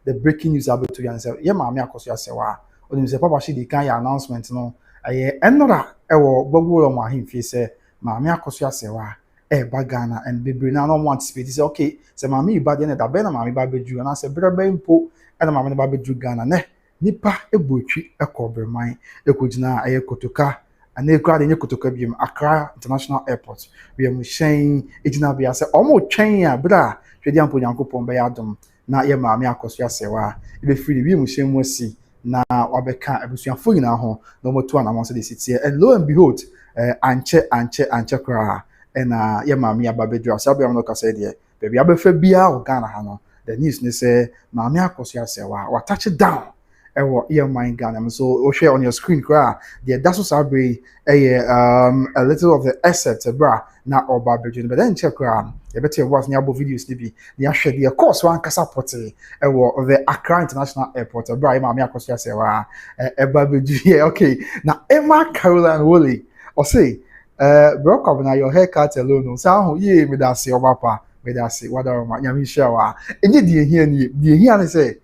the breaking news about to you and say yeah maame Akosua Serwaa onim say papa she dey kan ya announcement no enora ewo gbogbo mo ahemfie say maame Akosua Serwaa ba Ghana and bebre na no want anticipate say okay say maame ba dey na da be na maame ba beju na say brebe mpo na maame ba beju Ghana ne nipa ebotwi ekobreman ekogina Kotoka and they crowd in Kotoka biem Accra International Airport we am shen ejina bia say omo twen ya bra twedi ampo Nyankopon be yadom na ye maame Akosua Serwaa e be free we mu shen mu asi na wabeka abusuafo nyina ho na mo to anamon say dey sit here and lo and behold anche kra na ye maame ababedu asabe am no ka say there baby abefa bia o Ghana ha no the news ne say maame Akosua Serwaa wa touch it down ewo ye mind Ghana so share on your screen kra the that's what sabre a little of the assets bra na oba bedu but then check kra you better watch the above videos ni bi the share the course one kasa porte ewo the Accra International Airport bra ye maame Akosua Serwaa eba bedu here okay now Emma Caroline Woolley or say bro come na your haircut alone so how ye me da say obapa me da say wada ma nyame shawa enye die hia ni die hia ne say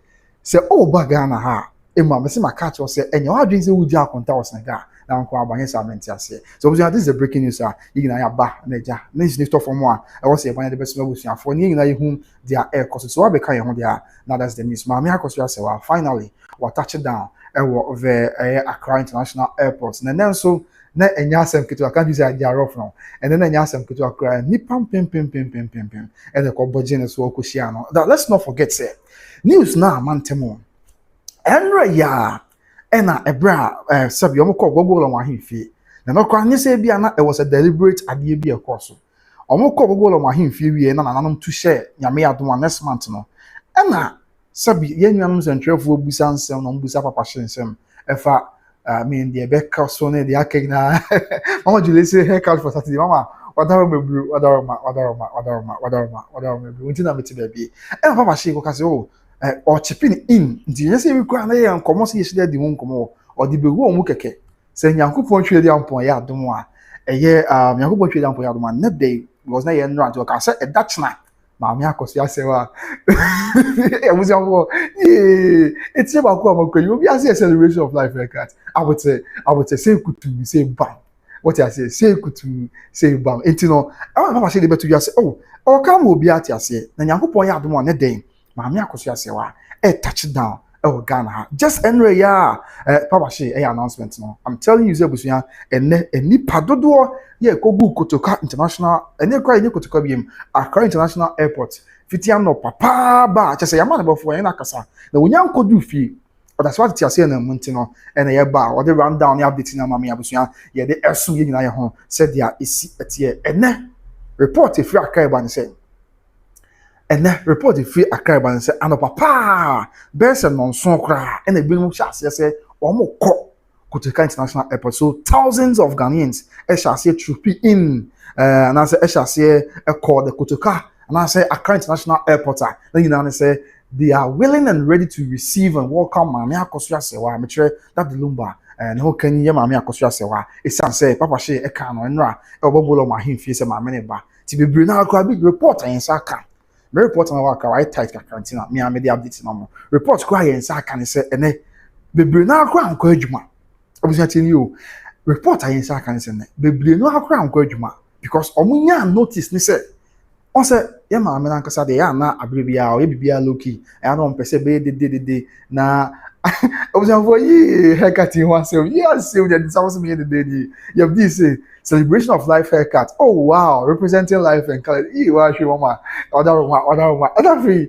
oh Ghana ha Emma, me say my catch was say, and your dreams will be akonta was naga. Na nko abanye samenti ase. So this is the breaking news. You na ya ba neja. News ni stuff for more. I was say the best no for you na you their air cost. So I be kan you there. Now that's the news. Maame Akosua Serwaa finally we touch it down. Ewo the Accra International Airport. And then so na enya asem keto I can't use idea rough now. And then enya asem keto akra ni pam. And the kobojene so okoshia no. That let's not forget say news na mantemo. Enra ya ena ebra sabi omo ko gbogbo lo ahemfie na no kwa nyese bia na it was a deliberate ade bia course omo ko gbogbo lo ahemfie wie na nanom to share nyame adom next month no ena sabi yenuanum sentrefo busa nsem no busa papa shensem efa mean the beka so ne the akegna mama Julie say haircut for Saturday mama wadaro mebru mebru untina meti baby ena papa she go kase oh or chipping in the say we kwa na ye nkomo se yeshide di nkomo or di bewu omu keke se Nyankopon twede ampon ya adom a eye Nyankopon twede ampon ya adom a na day because na ye nra to ka say e dachna maame Akosua Serwaa e muzi ampo it's about ko amako you be as a celebration of life like that I would say say kutu say bam what I say kutu say bam entino I want to say the better you say oh come obi ati ase na Nyankopon ya adom a na day maame Akosua Serwaa touchdown Ghana just enre ya papa she announcement no I'm telling you zebusuya eni padodo ye kogu Kotoka International eni kwa eni Kotoka biem Accra International Airport fitiam no papa ba chese ya man before yen akasa na wonya nkodu fi that's what ti ase na munti no ene ye ba o de run down ya update na maame abusuya ye de esu ye nyina ye ho said ya esi etie ene report if you Accra ban say and then report the free Accra and say ano papa best non son kra and the bill chance say omo ko Kotoka International Airport so thousands of Ghanaians shall say troop in and I say shall say call the Kotoka and I say Accra International Airport then you know say they are willing and ready to receive and welcome maame Akosua Serwaa me try that the Lumba and how can you maame Akosua Serwaa it say papa she e kan no nra e obobolo ma hemfie say maame ne ba ti bebre na akwa big report and saka me report na waka right tight quarantine me am dey update na mo report kwa yen sa kan say ene bebre na akwa anko adwuma obusia tin you report ayen sa kan say ne bebre no akwa anko adwuma because omunya notice ni say on say ye ma me na nkasa de ya na abribia o ye bibia loki ya no mpese be de na obusia for ye haircut in one say yes say the sounds me the day you have this celebration of life haircut. Oh wow, representing life and color. Wow, she mama. Other free.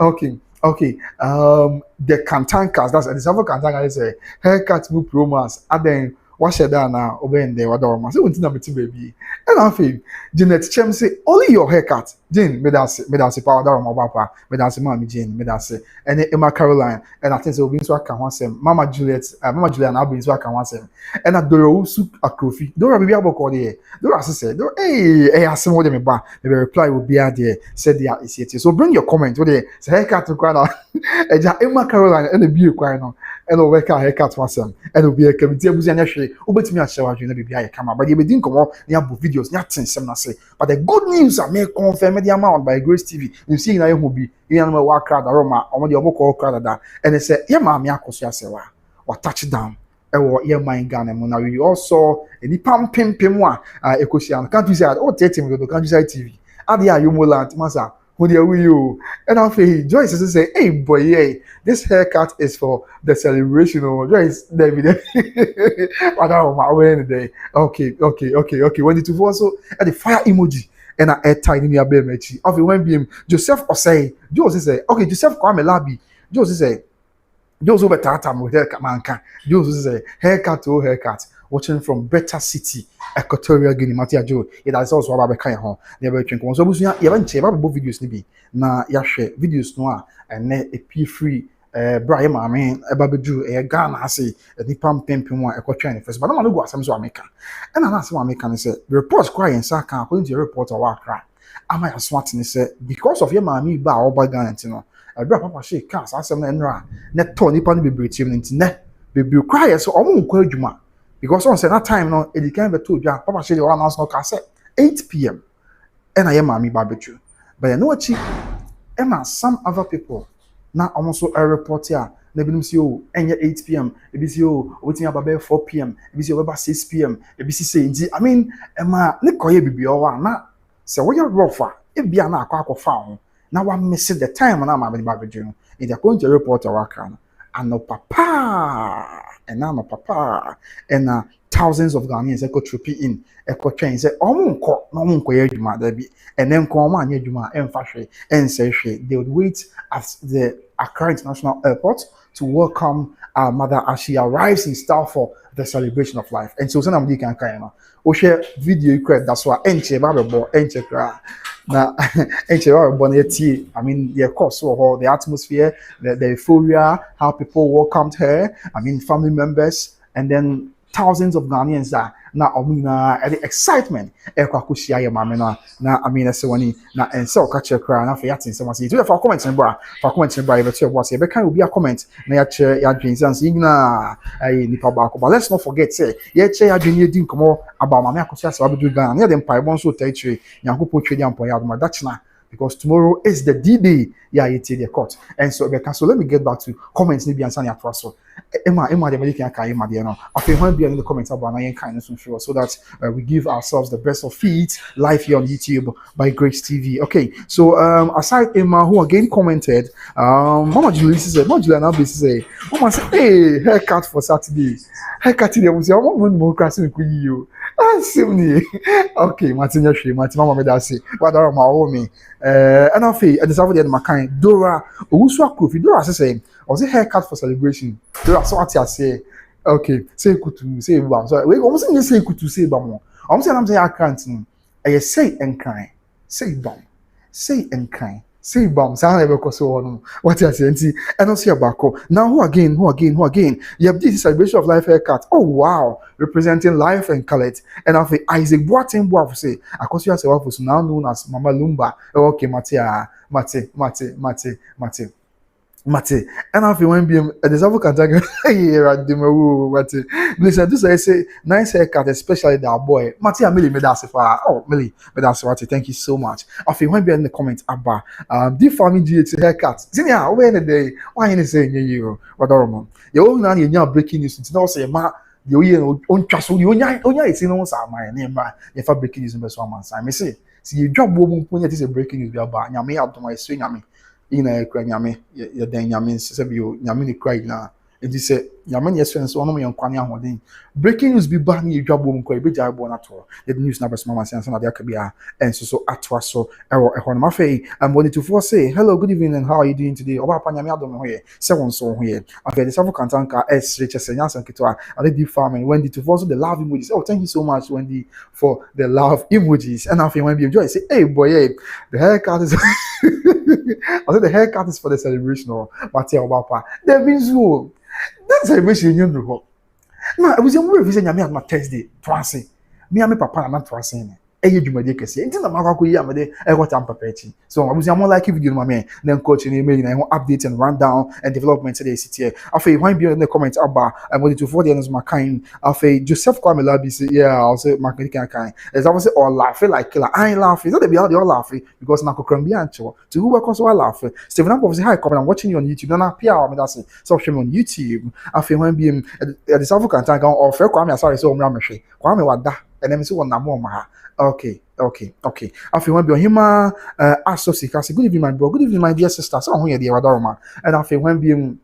Okay. The Kantankas. That's the several Kantankas. Is a haircut move romance. And then what she done now? Obeying the other so until number 2 baby. And I feel Jeanette Chem say only your haircut. Jane, me dance power down my papa. Me dance mommy Jane. Me dance and Emma Caroline. And I think so. Being so I can once Mama Juliet. Mama Juliet and I'll be so I can once and I do soup a coffee. Dora baby abo call there. Dora say hey I see more than me ba. The reply will be there. Said there is it. So bring your comment. What they say haircut to cry now. Emma Caroline and the beauty cry now. And over haircut once and will be a committee business hwe obetimi a share wa hwe na bibia ye kama but ye bedin komo na abo videos na tensem na say but the good news are make confirm the amount by Grace TV you see na ye hu bi ye na wa crowd aroma omo de omo ko crowd da and they say ye ma me Akosua Serwaa wa touch down ewo ye man Ghana mu na we also eni pam pem a ekosia can't you say oh 30 minutes can't you say TV ade a yomolant masa who they are you and I feel Joyce is say hey boy yeah this haircut is for the celebration or Joyce David what am I wearing today okay when it was also at the fire emoji and I add tiny me a bear mechi of when be Joseph or say Joseph say okay Joseph Kwame Labi Joseph say those over Tatam with haircut manka. Those say haircut to haircut. Watching from Better City, Equatorial Guinea, Matia Joe. It is also about Bekai home. Never drink one. So, you haven't checked about videos, maybe. Na, ya share videos noir and a P free. Brian, I mean, a baby a Ghana, I say, a Nipam pimping one, a Cochran first. But I'm going to go some so America. And I'm asking American, say, the reports crying, Saka, according to your report of Accra. Am I a smart and say, because of your mammy, bow or by Ghana, you know. Bra papa she cars asem na nra na to nipa no bebretiam nti na bebre cry so omo nkwa adwuma because on say that time no e can be to dwa papa she dey announce no ka say 8 p.m. and I am mami barbecue but no achi and some other people na almost a report here na binim say oh enye 8 p.m. e bi say oh wetin about 4 p.m. e bi say about 6 p.m. e bi say nti I mean ema ne koye bibi o wa na say we rough e bia na akwa fa ho now I miss the time when I'm having barbecue. In the going to report a worker, and no papa, and now no papa, and thousands of Ghanaians echo trooping in, echo train say, oh, no monko yejuma, there be, and then come on yejuma, and fashion, and say they would wait at the Accra International Airport to welcome our mother as she arrives in style for the celebration of life. And so, I'm going to share video you create that's why enche babebo enche kra na enche babebo na tie I mean the course or the atmosphere the euphoria how people welcomed her I mean family members and then thousands of Ghanaians are na omina the excitement e kwa kushia ya mame na I mean say wani na ense o ka che kra na fa yatin se wasi to for comment e be to boss e be kan obi a comment na ya che ya dwen sans na ai nipa ba ko but let's not forget say ya che ya dwen edin komo about mame Akosua Serwaa be do Ghana na dem pai bon so territory yankopɔ twedi ampo ya do that's na because tomorrow is the D-Day. Yeah, it's the court. And so, so let me get back to comments. Maybe I'm saying so. Emma, the American Emma, you know. I think when be in the comments about Nyan kindness and sure, so that we give ourselves the best of feet live here on YouTube by Grace TV. Okay, so aside Emma, who again commented, Mama Julie said, Mama Julie now say, Mama said, hey, haircut for Saturday. Haircut today. We say, I'm not more crashing with you. Okay, Martin Mama made that say, but I don't me. And I feel at the South end, my kind Dora, Uswa Kofi, Dora say, was a haircut for celebration. Dora, so what I say, okay, say kutu, say bam. So we almost say kutu, say bam. I'm saying I can't. I say and kind, say bam, say and kind. Say bam, sound never cause so what I say, and also about now who again? You have this celebration of life haircut. Oh wow, representing life and color. And I feel Isaac Boatin Boaf say, Akosua Serwaa was now known as Mama Lumba. Okay, Mate, and I feel when being a disabled cantagon here at the Mate. Listen, this I say nice haircut, especially that boy. Mate, I really made that far. Oh, Millie, but that's what thank you so much. I feel when be in the comments about the family GH haircut. See, yeah, when the day, why you saying you, what are you all now you're breaking news to know say, ma, you own trust you, it's in my name, if I breaking news in the one month. I may say, see, you drop woman when it is a breaking news about Yami out to my swing at me. Ina ekra nyame ye den nyame nsese bi o nyame ne kra ina enti se nyame ne yeso nso ono me yankwane ahoden breaking news bi ba na yedwabo mu kwa e beja abo na to the news na besma masense na de akabia enso so atwa so ewo ehon ma fei am wanting to for say hello good evening and how are you doing today oba pa nyame adom ho ye se won so ho ye after the several kantanka s reches nyansan kitwa ade deep farming Wendy to for so the love emojis oh thank you so much Wendy for the love emojis and after when be enjoy say hey boy hey the haircut is I said the haircut is for the celebration or Matia Obapa. There means who that celebration you know. Now I was a movie saying I'm Thursday, Twancy. Me and my papa are not Twancy. eye dwumade kese nti na makwa koyi amede e ko tam papachi so abusia mo like video no ma me na coach ni me na update and rundown and development today sit afei when be in the comment aba I'm to for the ones my kind afei Joseph Kwame Labi say yeah I'll say marketing kind as I was say all laughing like killer I ain't laughing so they be all laughing because na kokram bi ancho to who work also laughing Stephen Apple say hi come I'm watching you on YouTube na appear me that say so show me on YouTube afei when be the South African time or fair Kwame sorry so me hwe Kwame wada and then say one na mo ma okay. After when be on him associate, good evening, my bro. Good evening, my dear sister. So here the Wadaroma. And after when be okay.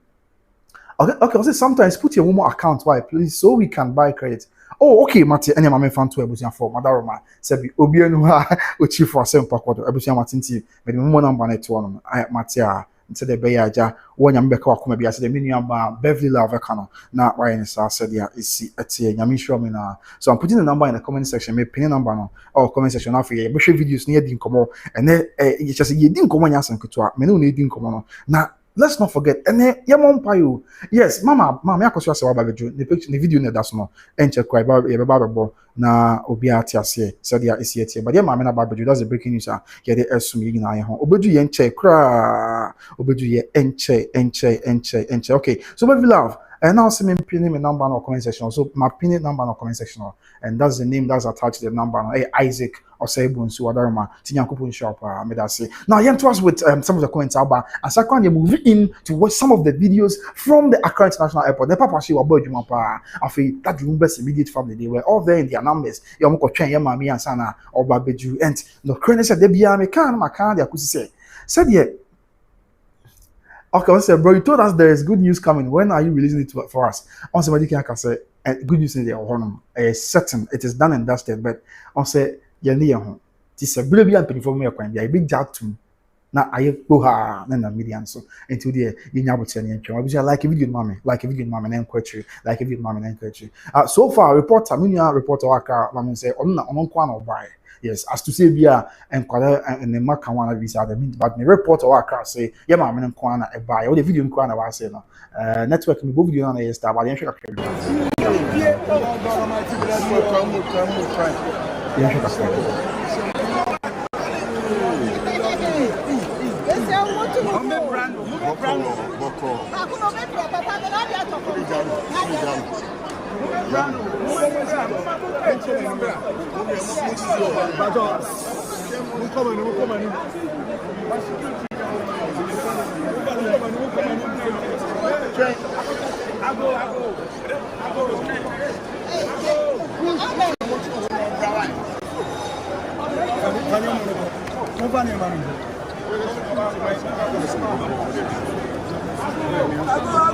I say sometimes put your Momo account why please so we can buy credit. Oh, okay, Mati. Any mama fan to ebusian for Madaroma. Sebi obienu ha uchi for 7 pakwato. Ebusian Matinti. Me the Momo number net one. Matia. Nti de beya aja wonya mbeka wakoma bia se de menu amba Beverly Love Kano na why in sa said ya isi etie nyame show me na so I'm putting the number in the comment section me pin number no or comment section after ye be share videos na ye di nkomo ene ye just ye di nkomo nya san keto a me no na di nkomo no na let's not forget ene ye mompa you yes mama Akosua Serwaa babeju the picture the video na that no enche kwa ye be babo na obi ati ase said ya isi etie but ye mama na babeju that's the breaking news ye de esum yi na ye ho obeju ye nche kra obeju ye enche okay so baby love and now see me pinning my number no comment section so my pinning number no comment section and that's the name that's attached to the number hey Isaac or say Bunsu Wadarma Tinyankupun shop me that say now yeah to us with some of the comments about as I can move in to watch some of the videos from the Accra International Airport the papa she wabo juma pa afi that Lumba's immediate family they were all there in their numbers ya mko twen ya mami ansana obabeju and no credit said they be me kan maka dia kusi said yeah. Okay, I said, bro, you told us there is good news coming. When are you releasing it for us? On somebody can say, good news in the honor. Certain, it is done and dusted. But on say, you're near home. This is a brilliant penny for me. A big job to now. I go ha na media so into the you know what I like a video, mommy, and quetry, like a video, mommy, and quetry. So far, reporter, reporter, I say, on one buy. Yes, as to say bia enkwada and the maka wana visa the mean but me report or Accra say yeah ma me nkwa na e buy o the video nkwa na wa say no network me go video na yes ta ba yen hwe kakra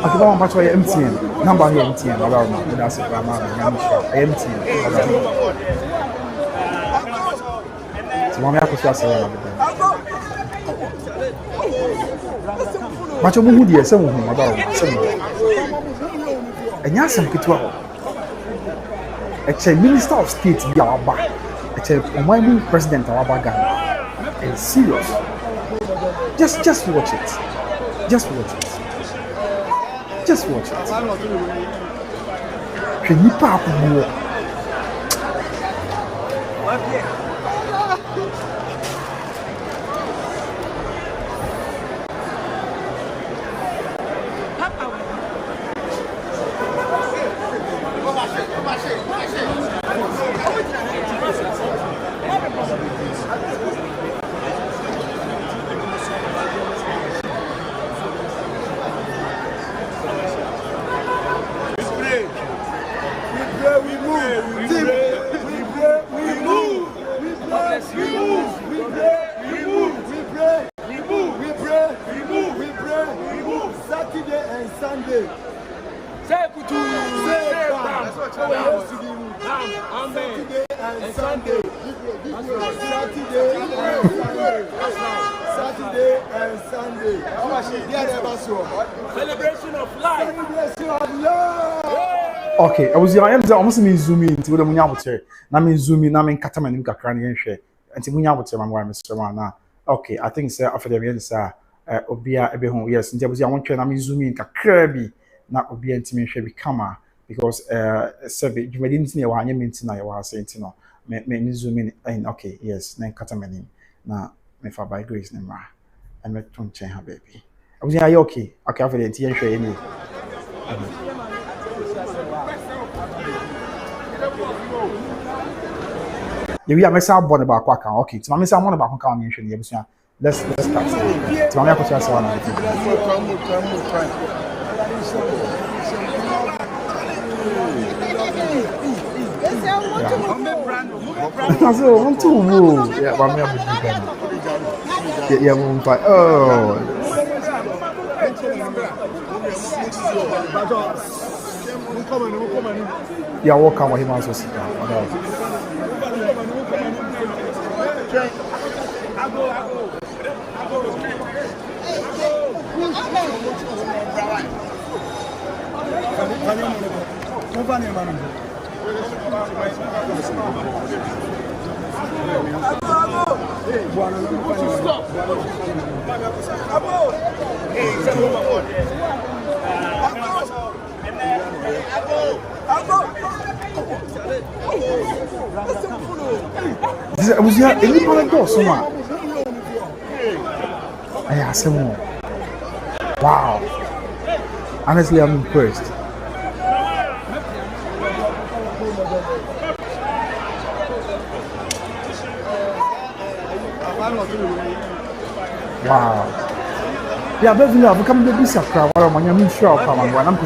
Okay, but I'm actually MTN. Number here MTN. That's it. I'm MTN. So I'm Akosua Serwaa. Macho muhu die se muhu mabaro. Enya asem kitwa. Minister of State bi awaba. Omanmu president awaba Ghana. And serious. Just watch it. Just watch it. Just watch it. Can you pop more? Saturday and Sunday. Celebration of life. Celebration of love. Okay, I was almost me zoom in to the munyabute. Na me zoom in, na me nkata manim kakra ne nhwe. Enti munyabute mamwa Mr. Wana. Okay, I think sir after the end sir obia ebe ho yes, nti abuzi awon twa na me zoom in kakra bi na obia ntimi nhwe bi kama because sebe dwumadi nti na wa anya menti na ya wa ase nti no me zoom in. Okay, yes, then cut my name. Now, me for by grace, name. I'm not trying to her baby. I was yeah, okay. Okay, after the TN show any. We are messing up born about quack. Okay, it's my miss. I'm on about quack. Let's start. It's my Akosua Serwaa. So want to move. Yeah, but me yeah, move by. Oh. Yeah, walk on what he wants to sit down. Was there any part of Soma? I asked him. Wow. Honestly, I'm impressed. Wow. Yeah, but you have come to this Accra. I'm sure I'm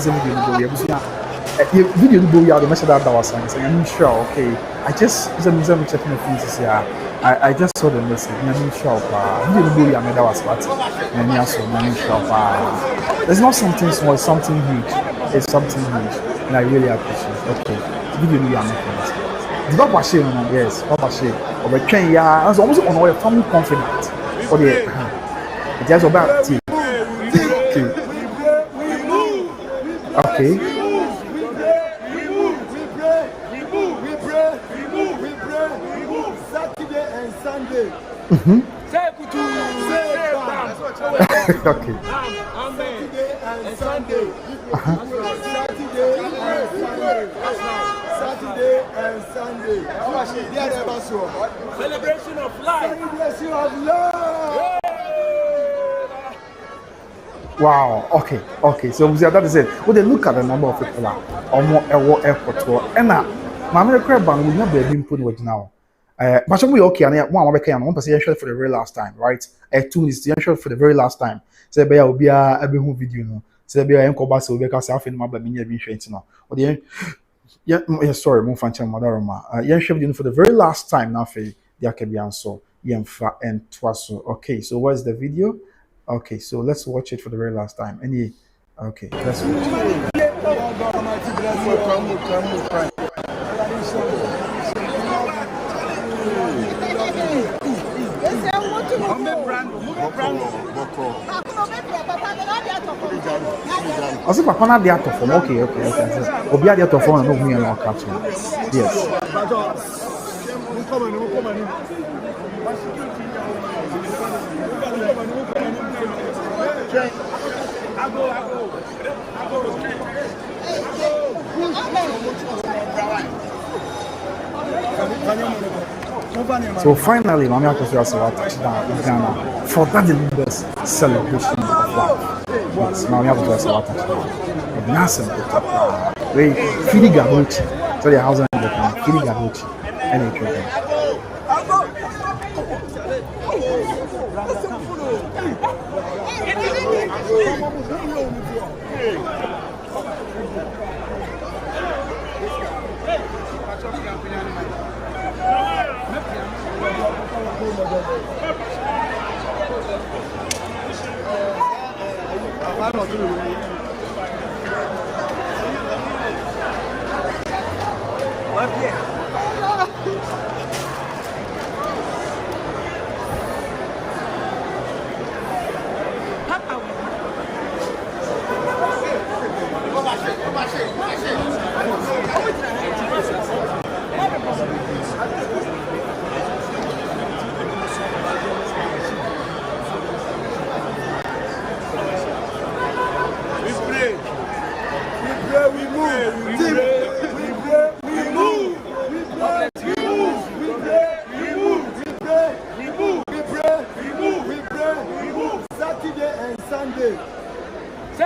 video do you the message that was saying I'm sure okay I just checking the things here I just saw the message I'm sure video do you that was what I'm sure it's not something small, it's something huge, it's something huge and I really appreciate okay video do you the Papa Shea yes Papa Shea or a train yeah that's almost on our family confident for the it just about tea okay okay. Saturday and Sunday. Saturday and Sunday. Celebration of life. Celebration of love. Wow. Okay. So that is it. Well, they look at the number of people or more airport and now, my crab bang will not be being put with now. But we okay, and one person shot for the very last time, right? 2 minutes shot for the very last time. Say be will be a video no. Say be a enko basa obi ka say afin ma ba me nya bi hwenti no. O de yeah sorry, mo fan chan madaroma. Yeah shot video for the very last time na fe dia ka bi anso yemfa and twaso. Okay, so what's the video? Okay, so let's watch it for the very last time. Okay, let's watch it. I said, Papa, not the out of form. Okay. Obi the out of form, no me and no catch. Yes. So finally, Mami Akosua Serwaa touched down in Ghana for that Lumba's celebration of life. Yes, Mami Akosua Serwaa touched down. A massive Kotoka. We Fidi Gabuchi. So the house in the town, Fidi Gabuchi. And a children.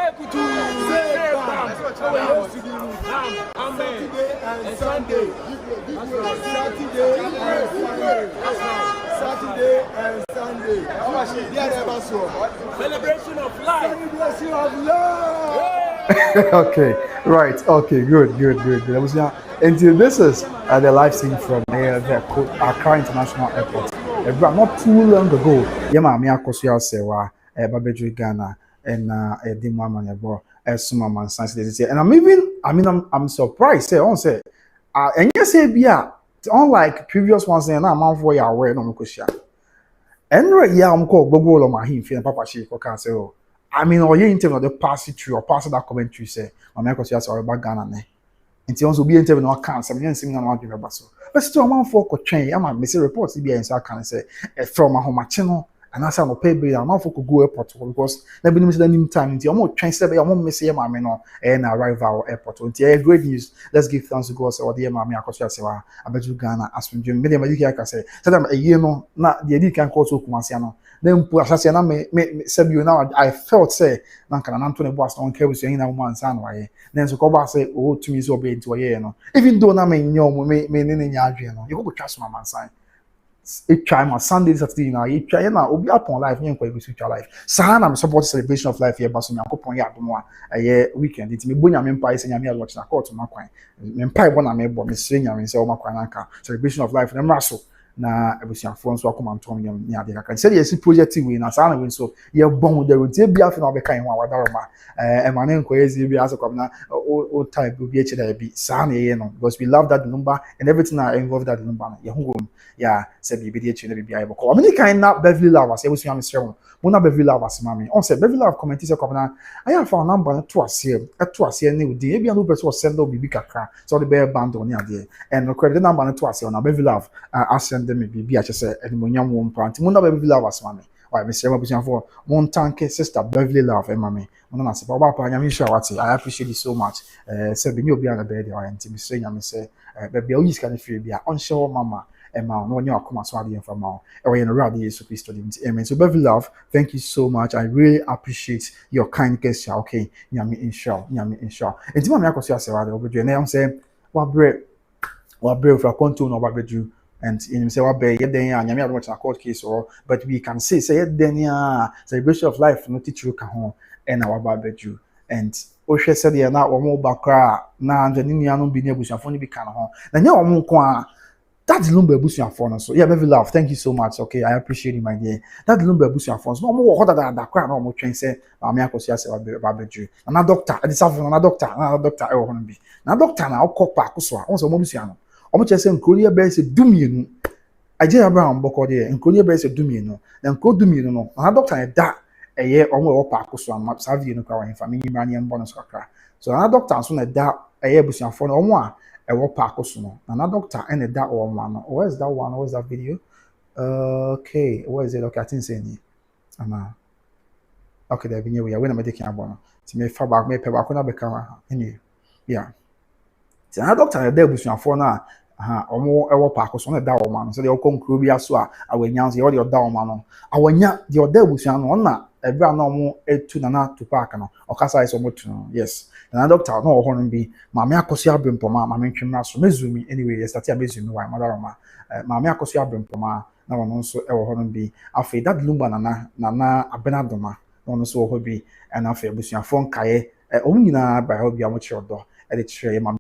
Saturday and Sunday. Saturday and Sunday. Celebration of life. Celebration of love. Okay, right. Okay, good. I was now until this is the live scene from the Accra International Airport. Not too long ago, Yama Akosua Serwaa, Babeju Ghana, and Dimama Yabo, Sumaman Science. And I'm surprised. Say, and yes, unlike previous ones, and I'm for your aware no Mukusha. And right, yeah, I'm called Bogo Mahim, and Papa She can say, oh, or you in terms of the passing through or passing that commentary, say, my Akosua Serwaa Ghana. Nti onso bi enter no account some yen sim na no adwe ba so but still man for ko twen am me say reports bi en so can say from ahomache no and asa no pay bill man for ko go airport because na bi nim say nim time nti omo twen say be omo me say ma me no na arrival airport nti great news. Let's give thanks to God say what ma me Akosua Serwaa abeju Ghana asundwe me dem you aka say that no na the di kan call so kumase no then pu asase na me sabio now I felt say na kana na to ne boss on kebu so yin na woman san wa ye then so ko ba say oh to me so be into ye no even though na me nyom me ne nya adwe no you go trust my man sign it try my Sunday Saturday na it try na obi upon life yen kwa ebisu try life sa na me support celebration of life here ba so nyakopon ya domo a ye weekend it me bonya me mpa ise nyame watch na court ma kwan me mpa bo na me bo me sire nyame se o ma kwan anka celebration of life na mraso na ebusiafo nso akoma ntom nyam ni ade kaka se ye project we na sa na we so ye bon de rotie bia fe na obeka ho awadaroma ma na nkoyezi bia asokom na o type bi eche da bi sa na ye no because we love that Lumba and everything that involved that Lumba ye ho ya se bi bi eche na bi bia boko omini kan na Beverly Love as ebusu am sere mo na Beverly Love as mami on se Beverly Love comment se kom na aya fa number to ase ne udi e bia no person send obi bi kakra so the bear band on ade and credit number na to ase na Beverly Love asend me bibi a chese edimonyam wo mpa nti mo na Beverly Love as mami why me say mabusian for mon tanke sister Beverly Love mami mo na se ba ba pa nyame hwa wate I appreciate you so much say be me obi an be dey nti me say nyame say baby o yiska na free bia on show mama ma no nyo akoma so ade mfa ma e we no rade Yesu Kristo dim nti amen. So Beverly Love, thank you so much. I really appreciate your kind gesture. Okay, nyame inshallah nti mama Akosua Serwaa de obedu na am say wa bre fra konto no babedu and in say what be yeden ya nyame adom na court case or but we can say yeden ya celebration of life no teach you ka ho and our babedu and o hwe said ya na wo mo bakra na anjani nuanu bi ne abusuafo ni bi ka ho na nya wo mo nko a that Lumba abusuafo no so yeah Beverly Love, thank you so much. Okay, I appreciate it my dear. That Lumba abusuafo no mo wo hoda da kra na mo twen say mama Akosua Serwaa babedu na doctor adisafo na doctor e wo hono bi na doctor na okokpa Akosua on so mo busuano omo chese nkoliye be se dumienu aje Abraham boko de nkoliye be se dumienu na nko dumienu no na doctor da eye omo wo pa Akosua ma savie no kwa wa family mani embo no sakra so na doctor so na da eye busuafo no omo a e wo pa Akosua no na doctor ene da o ma no where's that one, where's that video? Okay, where is it? Okay, I think say ni ama okay there be we are when am taking abo no ti me fa back me pe back na be ka any yeah ti na doctor da busuafo na omo ewo pa Akosua na da o ma no so de okonkro bi aso a awanya so de da o ma no awanya de oda busuan no na ebra na omo etu na to park no okasa iso motu no yes na doctor no ho no bi mama Akosua abrempoma mama ntwemra so mezumi anyway yes start mezumi why madaroma mama Akosua abrempoma na wono nso ewo ho no bi afi that Lumba na abenadoma wono nso ho bi na afi busuafo nkae omo nyina ba ho bi amo chiodo e de mama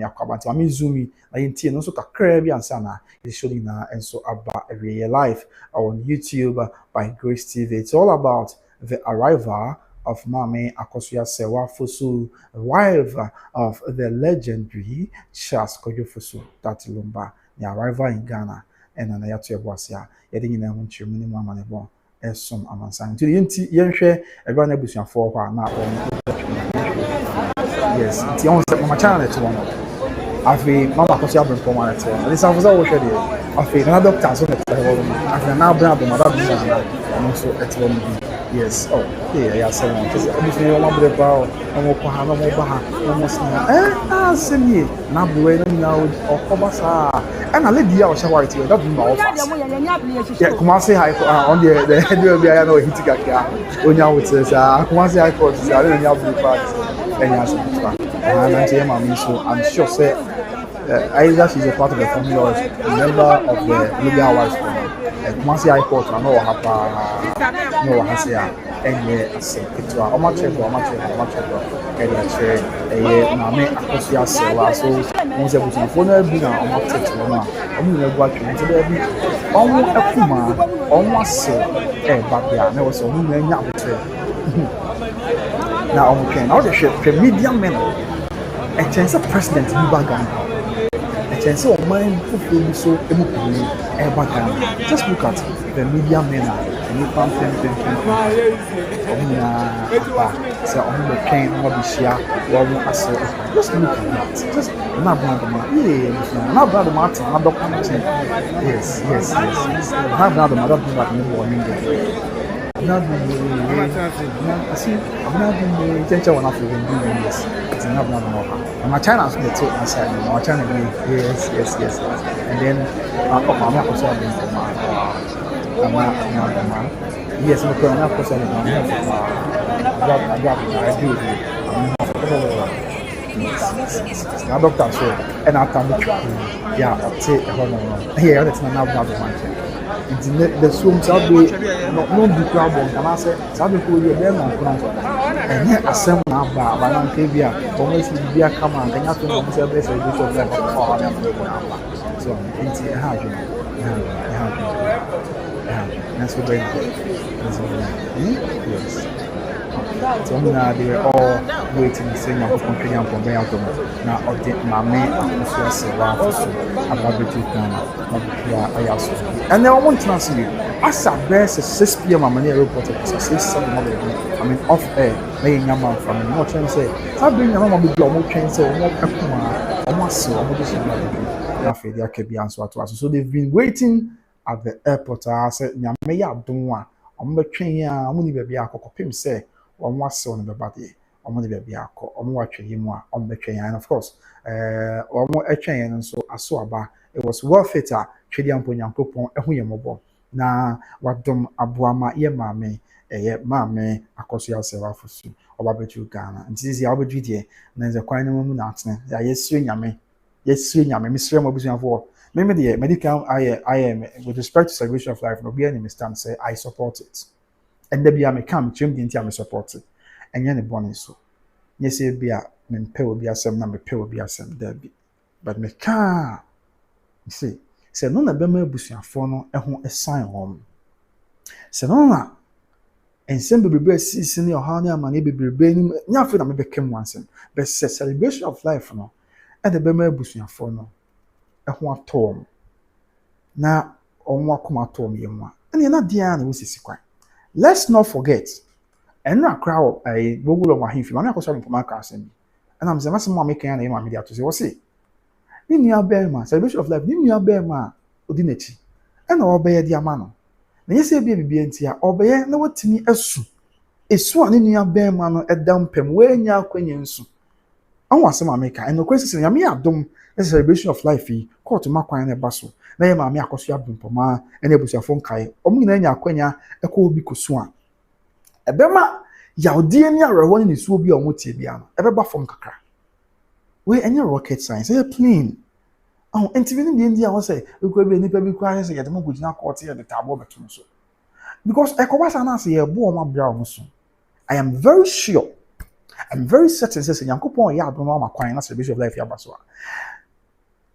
Akwa but mama zumi na yenti no so kakra bi ansa na e show na enso aba every life on YouTube by Grace TV. It's all about the arrival of Mame Akosua Serwaa Fosu, wife of the legendary Charles Fosu, that Lumba, the arrival in Ghana, and an ayatu yabuasia, yedin in a munchi minimum and a bon, as some amansan. To the Yenche, a grand ebusian for her now. Yes, it's the only my channel to one. Afi mama Akosua abrempoma to one. This was always ready. Afi na doctor so na to one. Afi na brand do mother do na also at one. Yes. Oh, yeah, someone. Because obviously, you want to be about, and we'll have a mobile, almost send ye. Now, the way now, or Kobasa. And I let the hour shower to you. That's my office. Yeah, Kumasi High on the head of the I know Hitika. When you would say, Kumasi High Court, I don't know the parts. And yes, and I'm saying, I'm sure, say, either she's a part of the family or a member of the legal wives. Kumasi High Court, I know her. No, has here, and yeah, I say, it's a much check, and I say, Mammy, Akosua Serwaa, so once I was in phone, I've been on my text, I'm going to watch you into the almost a Kuma, almost say, but yeah, there was a woman now. Now, okay, now the ship, the medium men, a chance of President Lumba. Chance of mind fully so emotionally just look at the media men and you can't so on the cane what we share just look at that just not brother Martin not Dr. Yes not brother Martin but you warning not I see I'm not doing the intention one after doing this it's not my China's going to take my side. My China, yes. And then, I'm not for selling yes, I'm not for selling. I do. Now, doctor, so, and I'll come with you. Yeah, I'll take a home. Here, that's not one. It's the swim Saturday, no do crowd, and I said, Saturday, you're there on and yet a seminar about Kavia, almost be a command, and you have to know the best of them for so it's a happy. That's what yes. So now they were all waiting to see my companion from me out now of the Mammy Akosua Serwaa about the and then I want to answer you. As a best 6 p.m. I'm near report to 6 I mean off air, laying your mouth from me. Not trying to say, I bring your mama with your train so so they've been waiting at the airport. I said, Yamaya don't want. I'm the train here, I'm only baby. I could say. On what son of a body, on the baby, on watching him on the train, and of course, or more a train, and so I saw about it was worth it. Chedian Ponyan Coupon, a Huyamobon. Now, what dom Abuama, ye mammy, mammy, Akosua Serwaa for soon, or Babetu Ghana, and this is the Albert, and there's a quite woman answering. Yes, swing yammy, Mr. Mobile for. Maybe the medical I am with respect to celebration of life, no be any mistake, say I support it. And there be a come trim the entire support it. And yan a bonnet so. Yes, it be a men pay will be a some number pay will be a some there be. But me car see, say no na bema busia fono a sign home. Say no na and send baby season your honey and money be brain, nothing I may become once. But say celebration of life no, and the bema busia fono a one tom. Now, on what come at home, you and you're not Diana was is quite. Let's not forget, and now crowd a Google of my him, I'm not from my cousin. And I'm the maximum making a name on media to say, what's it? In your bear, celebration of life, in your bear, Odinity, and obey the amano. Then you say, baby, and tia, obey, no what to me as soon. A swan in your bear man at dumpem, where in your queen soon. I want some maker, and no question, I'm here, dumb, a celebration of life, caught to my and a bustle. Na ye maame Akosua Bimpoma ene abusuafo nkae omnyina nya akwanya ekọ obi kosua ebema yawde ani arewo ne suo bi a omotie bia no ebeba fom kakra we enye rocket science e plane oh entivini bi ndi a wo say ekọ bi nipa bi kwa say yedemo gujina court ye de tabo betum so because ekobasa na say ye bo o ma bra o so I am very sure I'm very certain say Yankopon ya adom ma kwan na celebration of life ya baso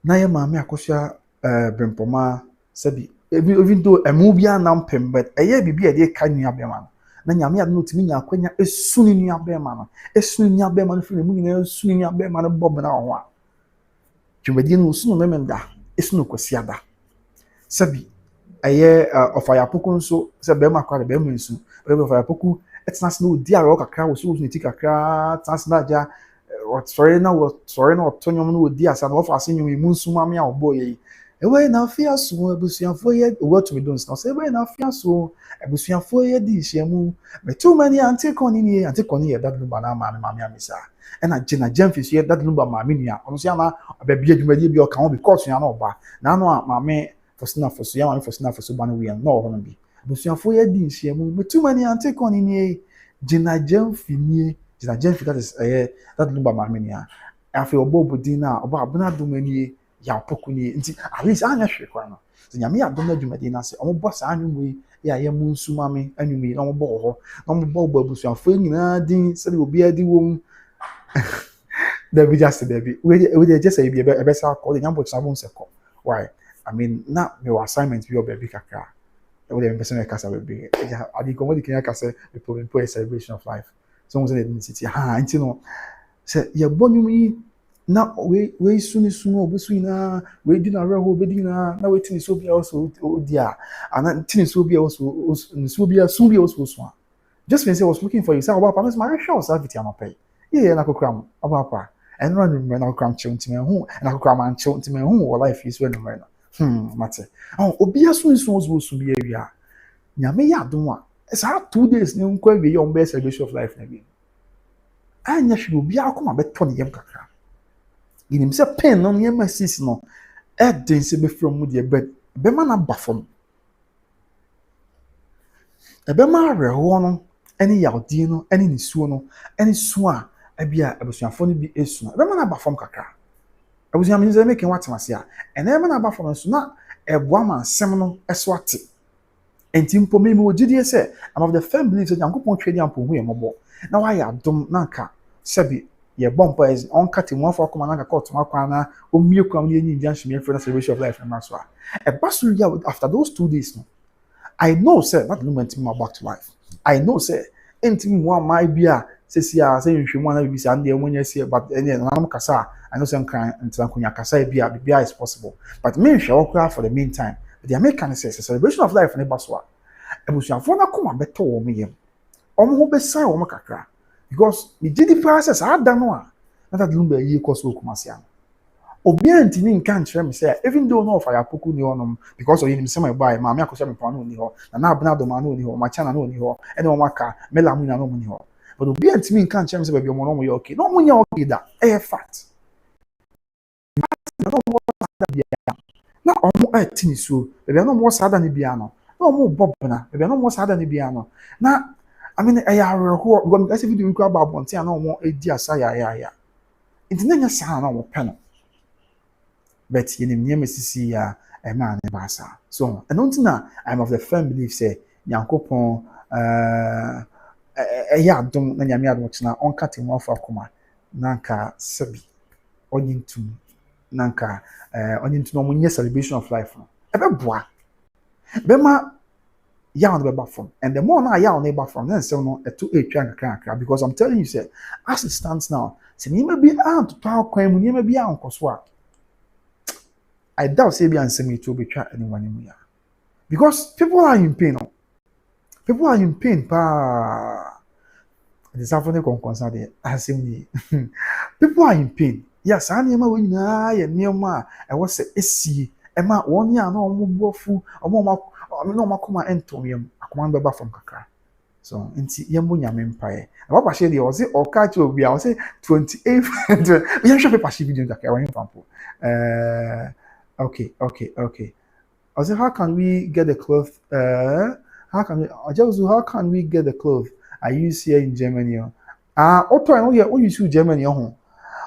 na ye maame Akosua Bimpoma sabi even though a movie anam pem but eye bibi e dey ka nua bema na nyame ade no timi nya akwanya esuni nua bema no esuni nua bema no firi mu nyina esuni nua bema no bob na ho a twemadi no sunu memenda esunu kwasiada sabi eye ofaya poku nso se bema kwa bema nsu bema ofaya poku etnas no di aro kakra wo so ni ti kakra tans na ja sorry na otonyo no di asa no ofa asenyo mu nsu mame a oboye Ewe na afia so abusuafo ye what we don't know say ewe na afia so abusuafo ye di hyiamu me too many ante koni ye that Lumba na maame amisa e na gina jamfis ye that Lumba maame nua ono so ya na ababia dwumadi bi o ka ho because ya na oba na no a maame fosina foso ya maame fosina foso ba no we na o hono bi abusuafo ye di hyiamu me too many ante koni ni gina jamfi that is that Lumba maame nua afi obo obodin na oba abuna domani ya pokuni nti at least anya hwe kwa no so nyame ya dom adwumadi na se omo boss anwum yi ya ye mu nsumame anwum yi na omo bo ho na omo bo abusuafo nyina din se de obi adi wom da bi just there bi we dey just say bi e be sa call the nyambo tsabo nse ko why I mean na me assignment bi obi kakra we dey person e kasa be ja adi ko mo di kenya kasa we po a celebration of life so mo say the city ha nti no se ye bonwum yi na we suni sunu obusu ina we di na reho obedi na we tini so bia also odia ana tini so bia also so bia also just when say I was looking for you say oba pa me my show sa viti amapay ye na kokram oba pa enro no na kokram chunti me hu na kokram an chunti me hu wo life is when no mate obi suni sunu obusu bia wi nyame ya adom a esa 2 days ni nkwa wi ye on be celebration of life na bi anya hwe obi akoma beto ne yem kakra ginim se pen no nye masis no den se be from mu de be ma na ba fam e be ma reho no ene yawdi no ene nisuo no ene so a bia abusuafo no bi esu be ma na ba fam kakra abusuafo ni ze make watemase a ene be na ba fam so na eboa ma nsem no eso ate enti mpo me ogidie se am of the firm beliefs that yankopon twedi ampo hu yemobo na wa ya dom na nka sebi ye bompa is on cutting one for come na court makwa na o mie kwam ni nyi janshime for the celebration of life na so e basu ya after those 2 days no I know say that moment me back to life I know say enti mo my bia sesi a say nhwemu na bi say ande emunya see but ene na nam kasa I know say nkan ntan kunya kasa bia is possible but me nhwe okra for the meantime the American says celebration of life na baso a ebusuafo na koma beto wo meyem omo ho besa wo makakra because me did the process ada no a na that Lumba yi koso kumase an obi antini nka nkyere me say even though no of ya poku ni onom because of him say my boy maame Akosua me pano ni ho na abna do ma no ni ho ma cha na no ni ho ene o maka mela mu na no mu ni ho but obi antini nka nkyere me say baby omo no mo ye okay no mo nya okay da fact no mo sada bia na omo atini so baby no mo sada ni bia no na omo bob na baby no mo sada ni bia no na I mean, I record when I see video about Bontia no more a dear saya. It's not a sound or panel. But you name Missy a man in Bassa. So, and until now, I'm of the firm belief say, Yankopon, don't Nanyamia watch now on cutting off of Kuma, Nanka Sabi, onion to Nanka, onion to no celebration of life. Ever bois. Bema. Ya on the back from, and the more now ya on the back from, then so no a 2-8 crank because I'm telling you, say, as it stands now, say you may be out to power claim, you may be out on I doubt say be answer me to be try anyone in here because people are in pain. People are in pain. Pa, this happening concern there. I say me, people are in pain. Yes, I am when I near ma. I was say see, Emma 1 year no more bofu or more. I mean, no makoma entomium. Akoma beba from kakra. So, inti yembo nyame mpae. Na papa share dey o say o ka to obi a o say 28. We yan show paper she video kakra wan pampo. Okay. I say how can we get the cloth? How can we get the cloth? I use here in Germany. Auto I know here o use Germany ho.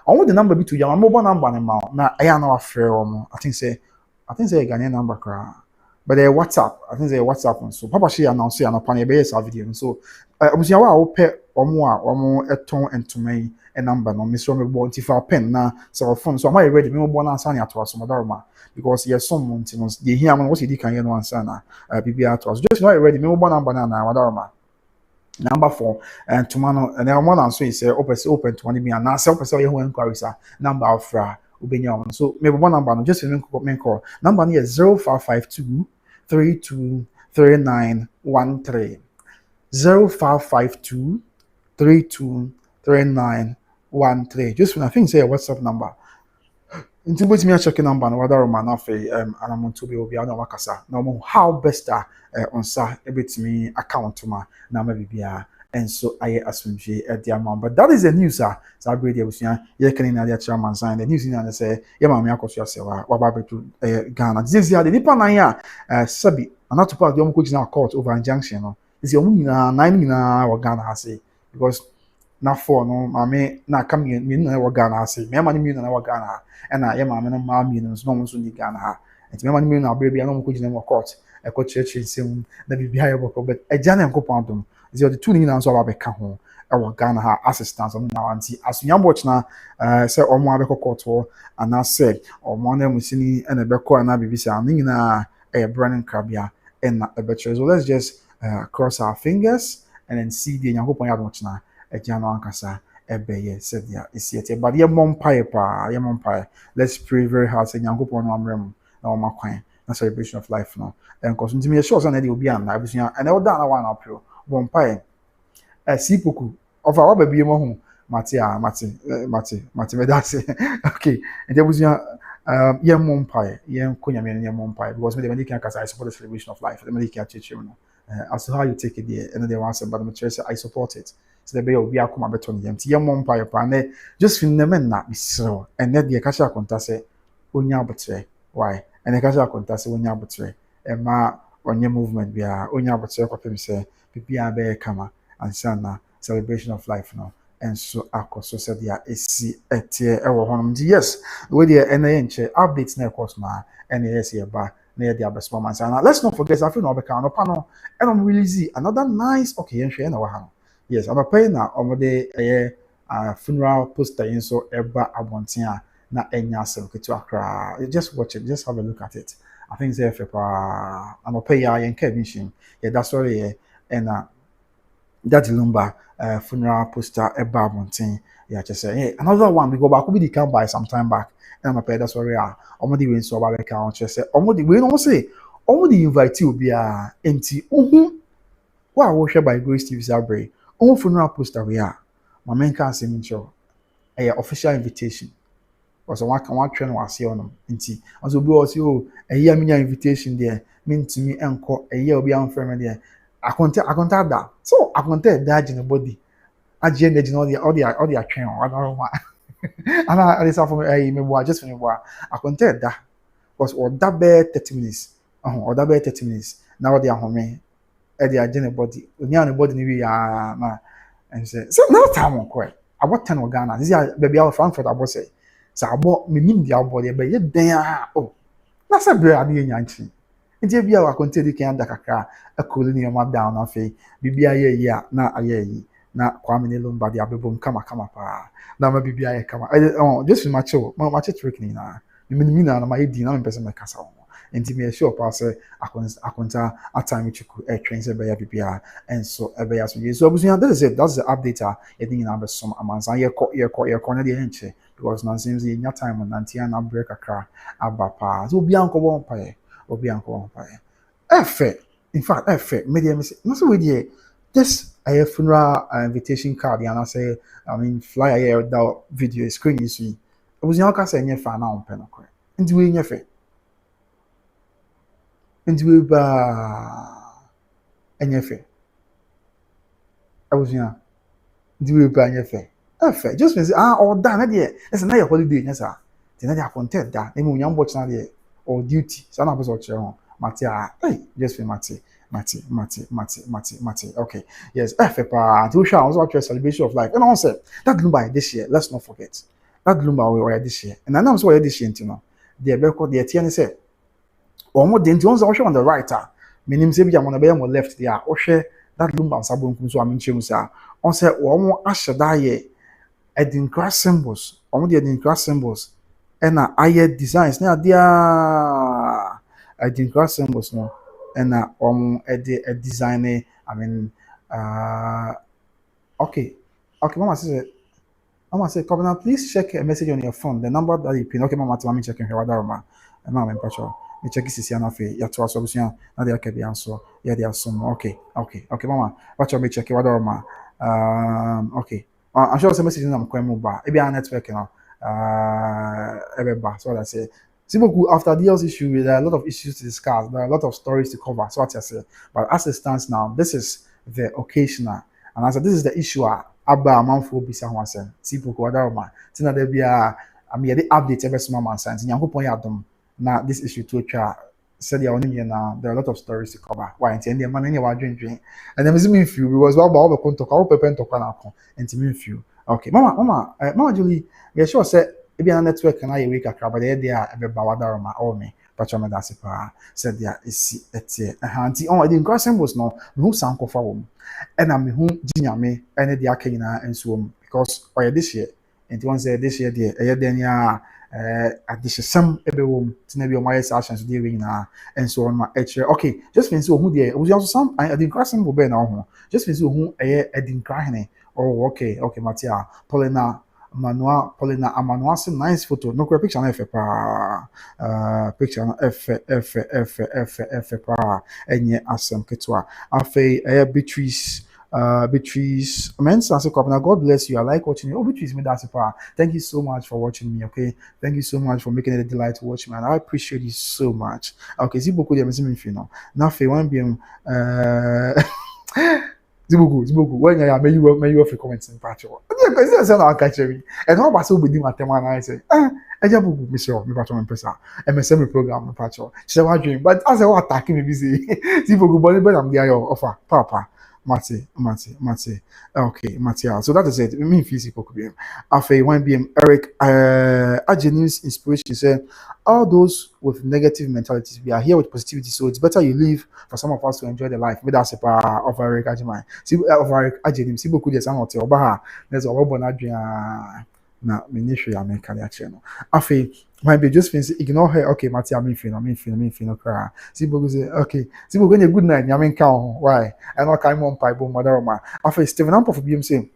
I want the number be to your mobile number na I na afre o. I think say Ghanaian number kra. But they WhatsApp, I think they WhatsApp one. So Papa she announced and upon a base video. So I was yawa ope omo eton entome a number no Mr. Mebo if I pen na so phone. So am I ready? Me mo na answer to us madama because yes someone they hear man what you can hear no answer na BBR to us. Just not ready. Me mo number na madama. Number 4 and tomorrow and then one answer is open to one me and now self person you inquiries number of so maybe one number no just me call number is 0552 323913 0552 323913 just when I think say a WhatsApp number Nti botimi a check number no whether man afi anamonto be obi ana wakasa na mo how best onsa ebetimi account ma na ma bibia enso aye asumdwe e amount. But that is the news so agree there busia ye kan na dia chairman sign the news na say ye ma me Akosua Serwaa wa ba betu Ghana this year the nipa nan ya sabi anato part the omko gina court over injunction no is your nyina nine nyina wa Ghana ha say because na for no maame na aka me na wa Ghana ase me ma ne na wa Ghana na ye maame no ma me no so no so ni Ghana ha enti me ma ne na abere bia no mo gina mo court e ko church nsem na bibia ye boko but e jana nkopon dom is your the two ni na so aba be ka ho e wa Ghana ha assistance on na anti asunya boch na say omo abeko court ho ana say omo na musini na be ko na bibisa ni na e branding krabia na e be so let's just cross our fingers and then see the nkopon ya boch na Ejano ankasa ebeye said ya isiete but ye mompae pa ye mompae let's pray very hard say nyankopon no amrem na omakwan na celebration of life no and cause ntimi ye sure say na dey obi an na abusuya and e oda na one apro mompae sipoku of our baby mo hu mate me that say okay and abusuya ye mompae ye nkonyame ne mompae because me dey make ankasa I support the celebration of life the make church no as to how you take it there and then once but the church I support it so the be obi akoma beto ne yamti ye mompa pa na just fin them na misro and then the kasha konta say onya abotre why and the kasha konta say onya abotre e ma onye movement bia onya abotre ko pem say bibia be kama ansana celebration of life no and so Akosua said ya esi etie e wo honom yes we dey na ye nche updates na course na and yes ye ba na the performance and let's not forget I feel no be kan no pa no and I'm release another nice okay yen hwe na wa ha yes I'm paying na omode funeral poster yin so eba abonten a na enya asem ketu Accra just watch it just have a look at it I think say pa I'm pay ya yen ka mission yeah that's sorry and that Lumba funeral poster eba abonten yeah just say hey another one we go back we can buy some time back and I'm pay that's sorry omode we so ba ka on just say omode we no say omode invite you bia enti ohun wa wo hwe by Grace TV Sabre on funeral poster we are my main can say me show official invitation was one train was here on nti also be also oh eya me invitation there mean to me enko eya obi am friend there akonta da so akonta da gin body agye na gin all the train on ana I say for me boy just for me boy akonta da was or that be 30 minutes or that be 30 minutes now they are home the agenda body onya no body ni wi ya na and say so now time on koi about 10 Ghana this is baby our Frankfurt abo say so abo minim dia body be ye den oh na say bre ade nya nchi nti bia wa konti kan da kakra akoli ni ma down na fe bibia ye ya na aye yi na kwame ne Lumba dia bebom kama pa na ma bibia ye kama just ma trick ni na minim na ma edi na me pese me kasa nti me sure pass akonta atime chiku train say be ya bibia and so be ya so abusuya that is it that's the update edin na be some amansa ye ko na de enche because now seems the nya time na ntia na break akra abapa so obi anko bon pae efe in fact efe me dey say no so we dey this a funeral invitation card and I say I mean flyer here that video screen you see abusuya ka say nya fa na on pe no ko nti we nya fe nti we ba enya fe abusuya nti we ba enya fe efe just means all done na dey it's na your holiday nya sa ti na dey content da na mu nyam boch na dey or duty so na person chere ho mate hey just feel mate okay yes efe pa to show also actual celebration of life and on say that Lumba this year let's not forget that Lumba we were this year and I know so we this year you the be ko the tie say omo de nti on say on the right menim say bia mo na be mo left there o hwe that Lumba sabo nkum so aminchem sa on say omo asheda ye edinkra symbols omo de edinkra symbols and aye designs na dia edinkra symbols no and a design I mean okay mama say Covenant, please check a message on your phone the number that you pin okay mama tell me checking here wada ma mama mpacho me check sisi na fe ya to aso busia na de aka bia so ya de aso okay mama mpacho me check wada ma okay I'm sure some message na mkwa mu ba e bia network no everybody. So what I say. Siboku, after the else issue, there are a lot of issues to discuss. There are a lot of stories to cover. So what I say. But as it stands now, this is the occasional. And as this is the issue, Abba Amanfo Bisa Wansen. Siboku, Wadaroma. Tina there be I'm here the update every small man signs. Nyankopon yadom. Now this issue to said the only now there are a lot of stories to cover. Why and the man anyway drink. And then me few because what about Kotoka or Pepe to Kanako and to me few. Okay, Mama Julie, we are sure said if you network and I wake up but there every bawadaroma or me. Pachama Dasipa said there is it auntie on the grassing was no sanko for wom. And I'm whom Jinyame and the Akina and so because this year and one said this year dear then at this some every womb to never my actions doing and so on my okay just means who there was also some I didn't cross him will be now just means who I didn't cry oh okay Matia Paulina Amanuasi nice photo no picture na picture na F pa enye asem ketwa afei Beatrice mensa say God bless you. I like watching you. Oh, Beatrice, me that's pa. Thank you so much for watching me. Okay, thank you so much for making it a delight to watch me, and I appreciate you so much. Okay, Ziboku, they messing me if you know. Now, fe one be Ziboku. When may you have comments in patch. Yeah, because that's not catch me. And how about so with him at the man I say, Ejabuku, Mister, me patch on pesa. MSM program me patch. She was dream, but as I was attacking me busy. Ziboku, but I'm there offer, Papa. Mate. Okay, Matia. So that is it. Me physical could be. After one BM Eric Agenis inspiration said, all those with negative mentalities, we are here with positivity. So it's better you live for some of us to enjoy the life. But that's a part of Eric Agenis. See of Eric Agenis. See beaucoup de sang hotel. Obaha. There's a robot Adrian. Na ministry I make carry channel. Afi might be just fancy ignore her. Okay, Matia, I'm in cry. See Bogu say, okay. See Bogu good night. Yamin count. Why? I know I'm on pipe mother ma. Afi Stephen Ampo for BMC.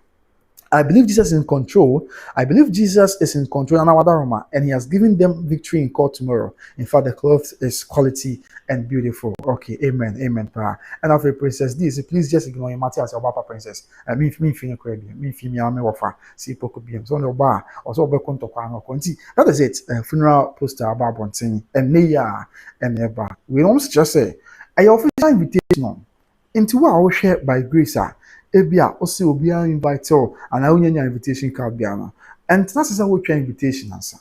I believe Jesus is in control. I believe Jesus is in control and he has given them victory in court tomorrow. In fact, the cloth is quality and beautiful. Okay, amen, pa. And after Princess D, please just ignore your Matthias, your Papa Princess. I mean, feeling crazy. Me female, me offer. See, Poco BM. So, no bar, also Kotoka. That is it. Funeral poster about Bonting and Neya and Eba. We almost just say, I offer invitation into what I will share by grace. Ebia also will be invite you and I will invitation card biana. And that's a what invitation answer.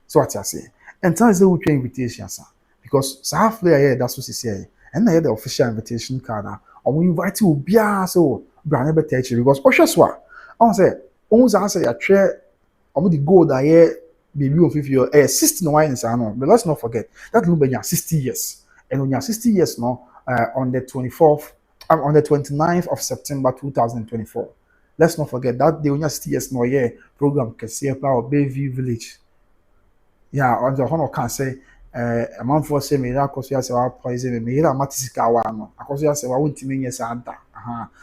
So what I say. And that's a what invitation answer. Because so half layer that's what she say. And I had the official invitation card. I will invite you bia so brand never touch you because Oshaswa. I say almost answer your chair the gold I hear baby of 50 years 60 no wine no. But let's not forget that Lumba 60 years. And when you're 60 years now on the 24th on the 29th of September 2024. Let's not forget that day when you're 60 years no year program Kesiepa or Bayview Village. Yeah, on the honor can say a month for say me Akosua Serwaa poison me here matisika wa no. Akosua Serwaa won't mean yes anta.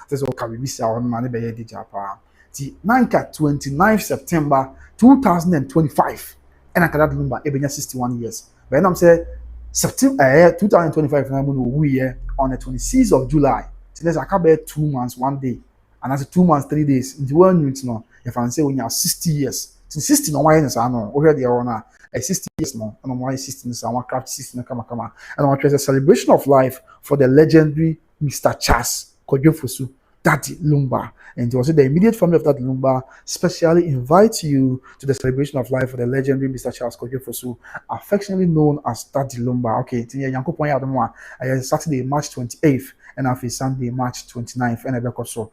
That's all can be bisa on man be di japa. Ti 29th September 2025. And I can remember ebenya 61 years. But I'm say September 2025 na we on the 26th of July. So let's about 2 months, 1 day. And that's 2 months, 3 days. In the one unit, no, if I say when you're 60 years, since 60 no why is I know already on 60 years no, and I'm why 60 so I want craft 60 no come. And I want to a celebration of life for the legendary Mr. Charles Kojofosu, Daddy Lumba. And also the immediate family of that Lumba specially invite you to the celebration of life for the legendary Mr. Charles Kojofosu, affectionately known as Daddy Lumba. Okay, Saturday, March 28th. And after Sunday, March 29th, and a so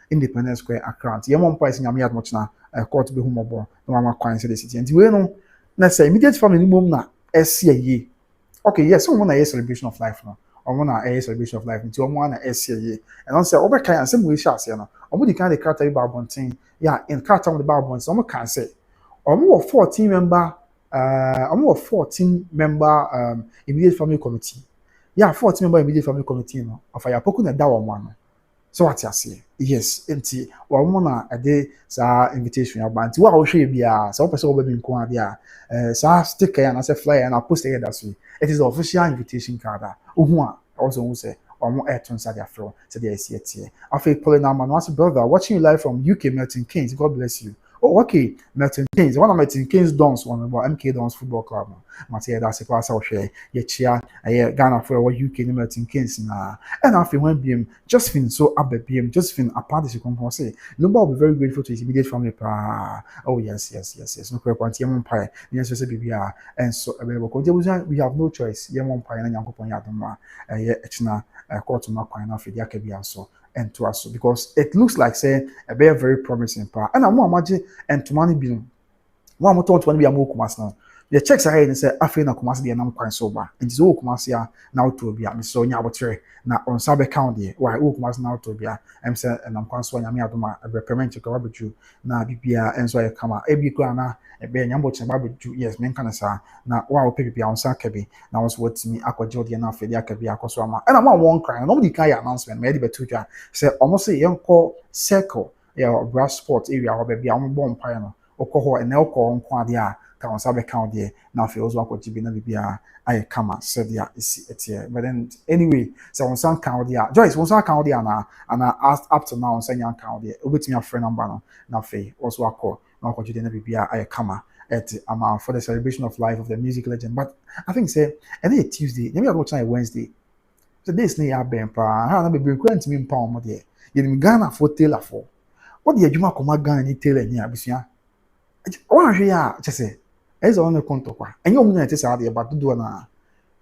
Independence Square, Accra. Yamon price in Yamiad Mochna, court be humble, no mama coins in the city. And we know, let's say immediate family mumna, SCA. Okay, yes, someone a celebration of life now. I want a celebration of life into one SCA. And I say, over kind of some way, shas, you know, or the kind of character about one thing, yeah, in character of the Bible, some can say, or more 14 member, immediate family committee. Yeah, 40 member immediate family committee no of ya poku na da one. So what you say? Yes, enti one na a day sa invitation ya banti wa hwe bia sa person oba bi nko ade sa sticker ya na say flyer and I post it that way. It is the official invitation card. Ohu a also who say omo eton sa dia flow say dey see it here. Afei Paulina Manuasi brother watching you live from UK Milton Keynes. God bless you. Oh, okay. Milton Keynes. One of Milton Keynes dons one about MK Dons Football Club. Matia that's a class out share. Ye chia Ghana for what UK ni Milton Keynes na. And after when BM just fin so abe BM just fin apart this you can say. Lumba will be very grateful to his immediate family. Oh yes. No correct quantity empire. Yes, yes, BBR. And so available. We have no choice. Yem empire and Yankopon Yadoma. Echna court to mark na for the Akabi so. And to us because it looks like say a very promising part. And I'm more imagine and to money being one more thought when we are more commerce now. The checks are and say I feel na commerce be nam kwan sober. And it's all commerce now to be a so nya abotre na on sabe count there. Why all commerce now to be a I'm say and I'm kwan so nya me adoma a repairment to cover you na bibia and so I come out. Ebi kwa na e be nya botre ba beju yes men kan sa na wa o pepi on sa kabi na was what me akwaje odi na afedi akabi akoso ama. And I'm one crying. Nobody can announcement me dey betu ja say almost say yanko circle yeah grass sport area or baby I'm born pie no okoho and elko nko ade a ka on sabe count there na fe ozo akwaji bi na bibia aye kama said ya isi etie but then anyway so on san count there Joyce on san count there na and up to now on san yan count there obetimi a friend number no na fe also akọ na akwaji de na bibia aye kama at for the celebration of life of the music legend but I think say and then Tuesday maybe I go try Wednesday so this na ya ben pa ha na be grant me mpa omo there you Ghana for tailor for what the adwuma koma Ghana ni tailor ni abusua wa hwe ya chese eze on Kotoka enye omu na tese ade ba dodo na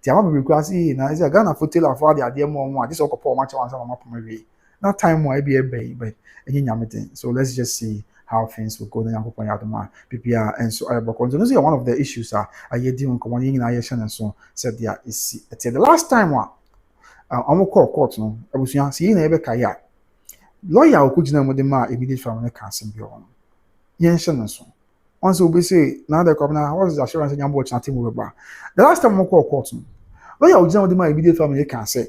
ti ama be kwasi na eze Ghana for tailor for ade mo a this okopo ma cha wansa ma poma wi na time mo e be but enye nyameten so let's just see how things will go then yakopon yadoma PPR and so I because this is one of the issues I hear doing come on yin na yesha and so said there is the last time one I'm call court no abusua see na ebe kaya lawyer okujina mo de ma immediate family counsel bi on yen hye no so once we say now the governor what is the assurance nyambo watch team we ba the last time we call court no lawyer okujina mo de ma immediate family counsel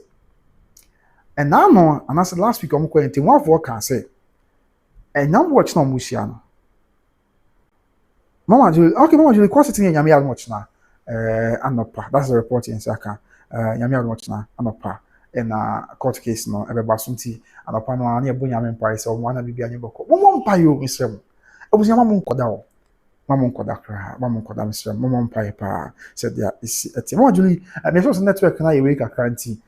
and now no and as last week I'm calling team one for counsel and nyambo watch no musia no mama Julie course sitting nyame ya watch na anopa that's the report in Saka nyame ya watch na anopa in a court case no ebeba sunti anopa no ani ebo nyame mpa so mo na bibia nyeboko mo mpa yo misrem obusia mama nkoda kra mama nkoda misrem mama mpa pa said there is eti mama Julie me so network na ye we kakra nti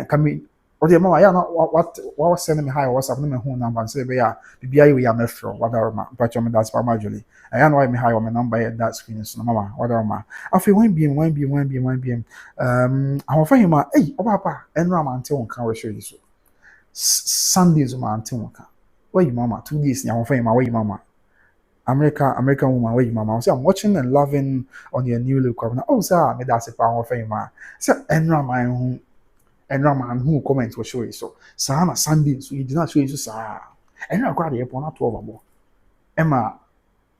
kami odi mama ya na what send me hi WhatsApp no me hu number say be ya bibia we ya mefro wadaroma pacho me that's mama Julie I know why me hi on my number at that screen so mama wadaroma afi 1 bm I find him hey papa enra man te won kan we show you so Sundays man te won kan where you mama 2 days I find him where you mama American woman where you mama say I'm watching and loving on your new look oh sir me that's it I find him say enra man who comment will show you so sana Sunday so you did not show you so sir enra kwa dey pon 12 abo Emma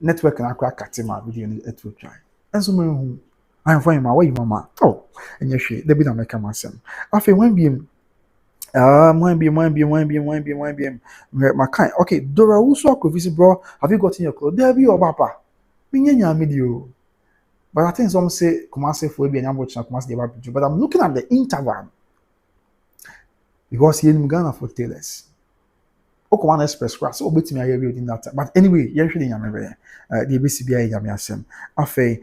network na akwa katima video ni eto try enso me hu I find my way mama oh enye hwe dey be na make am asem afi 1 bm my kind okay Dora Uso Akofisi bro have you gotten your clothes there be your papa me nya medio but I think some say come say for be anyam watch na come say dey ba but I'm looking at the interval because here in Ghana for tailors Okoman Express class obetimi aye bi odin that but anyway yen hwe nyame be the BCB aye nyame asem afei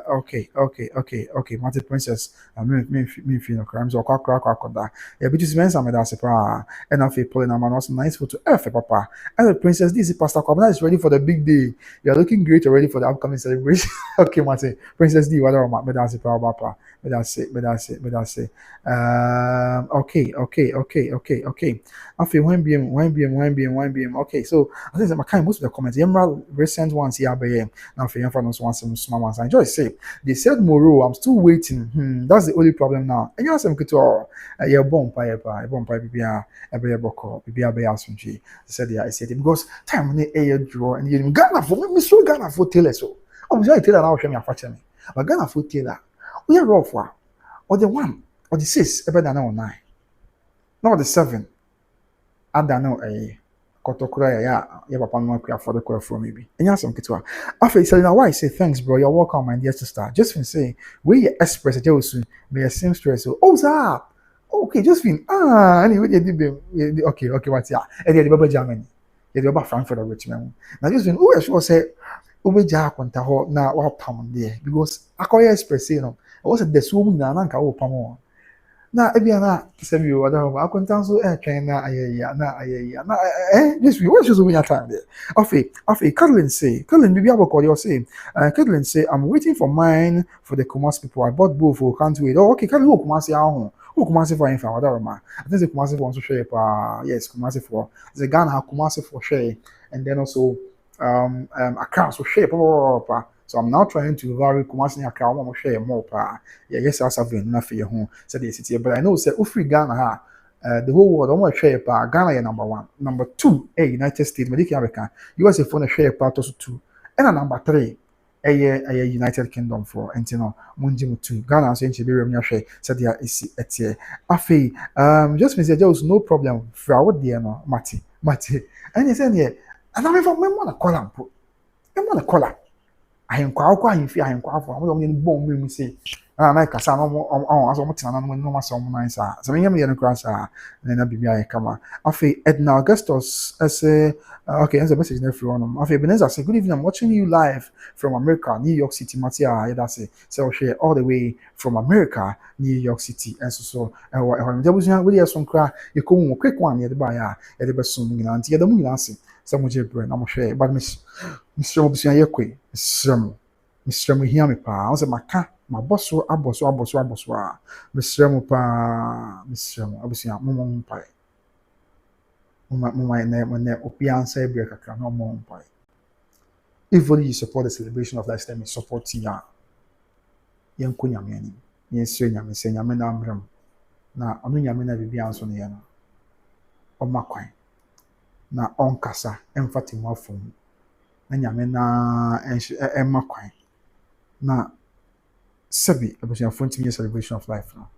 okay Mate Princess me feel no crimes or kwakwakoda e bi just mensa me that sepa and afei pulling am also nice photo papa and the princess this is Pastor Kwabena is ready for the big day you are looking great already for the upcoming celebration okay Mate Princess D whatever me that sepa papa me that say okay after 1 bm okay so I think that most of the comments recent ones here by now for young ones some small ones I enjoy say they said Moro I'm still waiting that's the only problem now and you ask them to your bomb pipe bibia ebe boko bibia be asunji said yeah I said because time when a draw and you Ghana for me so Ghana for tailor so I'm just tailor now show me afache me but Ghana for tailor we are rough or the 1 or the 6 ebe than 9 not the 7 and I know Kotoka ya papa no kwa for the call from maybe and you some kitwa after Selena why say thanks bro you're welcome my dear sister just been say we express soon may seem stress oh sir okay just been anyway they did okay what's ya and the Baba Germany yɛde ɔba Frankfurt or Richmond na just when who sure say wobɛgya akonta hɔ na wapam deɛ because akɔyɛ express no ɛwɔ sɛ dasuo mu nyinaa na nka wopam hɔ na ebia na sɛ bi wɔ dɛ akonta nso ɛtwɛn na ayɛyia na just we just win time there afei Caroline bibi abɔkɔ deɛ ɔse Caroline say I'm waiting for mine for the Kumasi people I bought both for can't wait oh okay Caroline wɔ Kumasi ahụ wɔ Kumasi for info ɔdɛ ɔma I think say Kumasi for nso hwɛ paa yes Kumasi for the Ghana ha Kumasi for hwɛ and then also Accra so hwɛ paa. So I'm now trying to vary Kumasi and Accra one share more pa. Yeah, yes, I have been enough for your home. Said the city, but I know say Ufri Ghana ha the whole world almost share pa Ghana is number 1. Number 2, United States, Medical America. USA phone share part also 2. And number 3, a United Kingdom for and you know Munjim 2. Ghana so be remnya share said there is etie. Afi just means there was no problem for our dear no Mati. And he said here and I remember me wanna call am po. Me wanna call am. Ahenkwa akwa ahemfi ahenkwa afọ amụ ọmụ ne bom mu say na kasa no aso ọmụ tina no no maso ọmụ nan sa so me yam ye no kra sa na bibia ye kama afi Edna Augustus say okay answer message na free on afi Ebenezer say good evening I'm watching you live from America New York City Matia that say so share all the way from America New York City and so we dey so kra ye ko mu quick one ye de ba ya ye de be so mu nyina nti ye da mu nyina ase so mo je bre na mo share but miss Mr. Obusia Yekwe, Mr. Hear me pa. I was a maka, my boss, Mr. Obusia, Mumon Pie. Mumma name, Opian say break a no more pie. If only you support the celebration of lifetime, you support ya. Young Kunyamani, yes, Yam, say Yamena Bram. Now, only Yamena be answer Yana. O Maquine. Na on kasa, emphatic more from. Na nyame na emma kwan na sebi abusuafo ntimi celebration of life no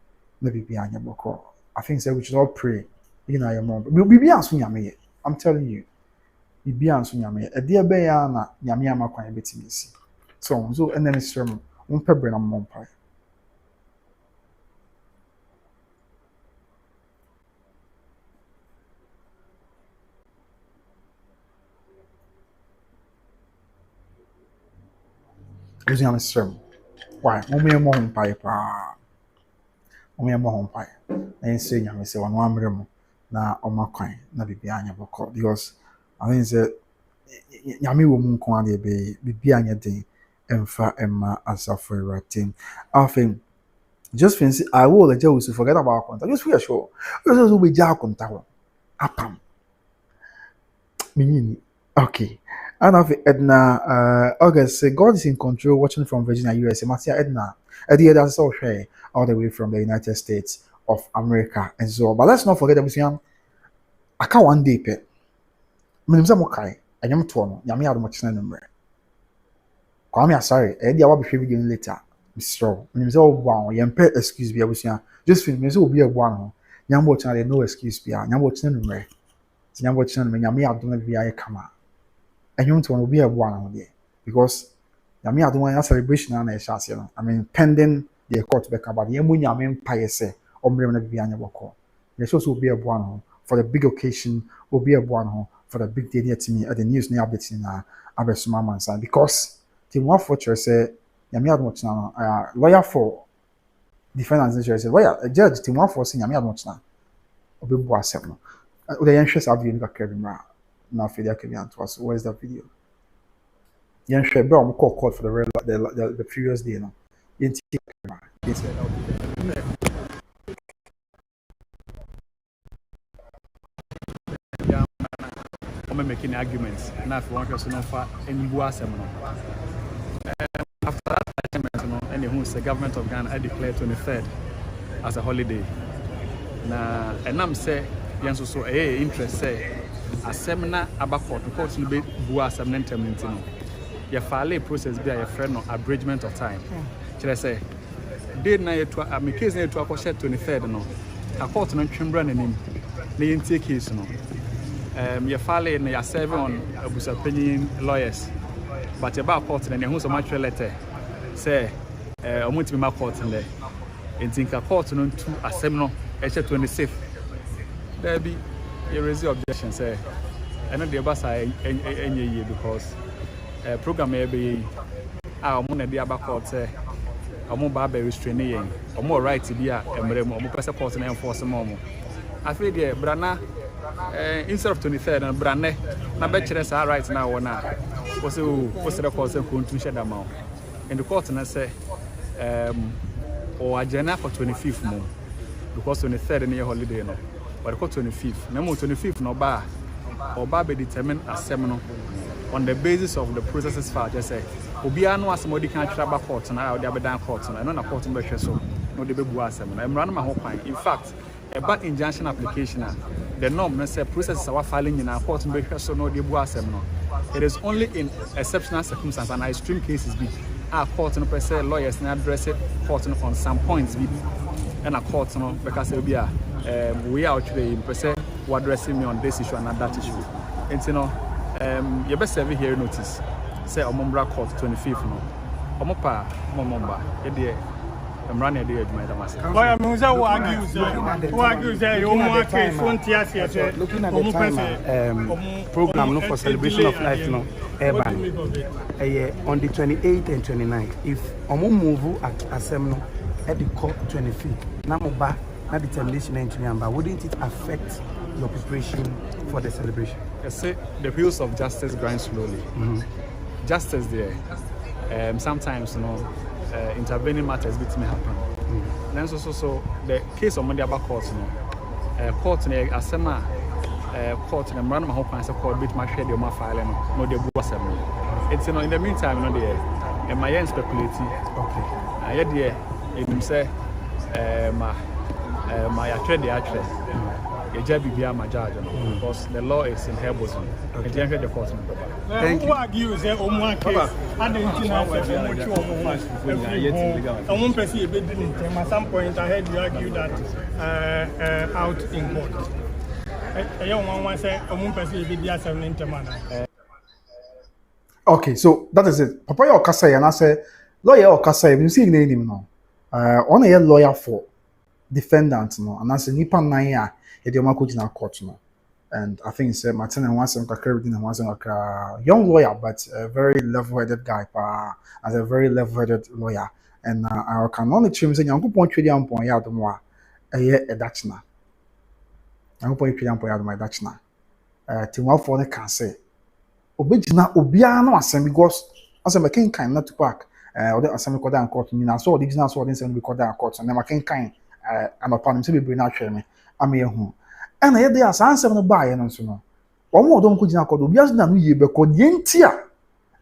na bibi anya boko I think say we should all pray you know your mom bibi anso nyame ye I'm telling you bibi anso nyame ye ade be ya na nyame ama kwan betimi si so enen srem unpebre na mom pai using a stream. Why? Mommy more home pipe. Mommy more home pipe. And say, I say, one room na on my coin, na be behind your book because I think that Yami woman can be behind your day and for Emma as a for team. I think just fancy I will let you forget about contact. Just feel sure. You also be jack on tower. Apam. Meaning, okay. And of Edna August say God is in control watching from Virginia, USA. Matia Edna. Eddie that's all share all the way from the United States of America and so. But let's not forget that we I can't one day pe. Minimum mokai. I am to Yami had much number. Kwame sorry. Eddie I will be sharing later. Mr. Minimum wow. Yam pe excuse me. I was just feel me so be a one. Yam watching no excuse be. Yam watching number. Yam watching number. Yami had don't be a kama. And you want to be a one there because Yami had one celebration and a chance, I mean, pending the court back about the Yamin Piese or Miriam Bianya Wako. There's also be a one for the big occasion, will be a one for the big day to me at the news near updates in Abesuma side because the one fortress say Yami had much now, lawyer for defendants, say, lawyer, a judge, the one for saying Yami had much now. Obibu Asem. The interest of you in the Kevin. Now, to us. Where's that video? Young Shebe, I'm called for the previous day. No, I'm making arguments. Now, if one person offer any was after that, and the government of Ghana declared 23rd as a holiday. Now, and I'm saying, yes, so interest say. A seminar about court will be bua seminal terminal. Your file process be a friend of abridgment of time. Should I say? Did na to a me case to a 23rd no. A court no chamber name. The intake case no. Your file in your serve on abusa opinion lawyers. But about court and who's a much letter say omo to my court in there. In think a court no to a seminar 26th. There be you raise your objection, say ɛno deɛ ba saa ɛnyɛ yie because program ɛbɛyɛ a ɔmo na de aba court sɛ ɔmo ba abɛ restrain yɛn ɔmo right bi a mmerɛ mu ɔmo pɛ sɛ court na enforce ma ɔmo afei deɛ brana instead of 23rd and brane na bɛkyerɛ saa right na wɔ na wɔsɛ o wɔsɛ court sɛ kontu hyɛ da ma and the court na sɛ or agenda for 25th mo because 23rd in your holiday no but the 25th na mo 25th no ba or ba be determine asem no on the basis of the processes file just say obia no asem odi kan twa ba court na odi abedan court na no na court be hwe so no de be bu asem na emra no ma ho kwan in fact a bad injunction application the norm na say processes are filing in our court be hwe so no de bu asem no it is only in exceptional circumstances and extreme cases be our court no per se lawyers na address it court no on some points be and a court no because we are actually per se addressing me on this issue and that issue and you know you best serve here notice say omombra court 25th no omopa momomba ye de emra na de adwuma da mase Why am I who argue say you want case won't yes looking at the time program no for celebration of life no urban on the 28th and 29th if omo move at asem no at the court 25th na mo ba na determination entry number wouldn't it affect your preparation for the celebration? I say the wheels of justice grind slowly. Justice there sometimes you know intervening matters between happen. Then so the case of Mondiaba court court asema court na mrano ma kwan say court bit ma hwe de ma file no de bu asem it's you know in the meantime no there and my speculate okay I there enim say my attrade the judge be my judge because the law is in her bosom and the court thank you argue say omo case adentina omo person e be di ntem at some point I heard you argue that out in court one say omo person e be di asem ntem ana. Okay, so that is it. Papa your kasa and I say lawyer or kasa you see him no on a lawyer for defendant no and I say nipa nan ya e dey mako na court no and I think say Martin and Watson kakra and Watson young lawyer but a very level-headed guy as a very level-headed lawyer and I can only trim say yankopon twedi ampon ya do mo a eye edachna yankopon twedi ampon ya do my dachna timwafo ne kan say obegina obia no asem because asem ken kan not to park or the asem record and court ni na so original so den record and court na ken kan amapanim se bebre na hwere me ame hu ena ye dey asansem no baaye no so no omo odom ko gina court obia na no ye be ko de ntia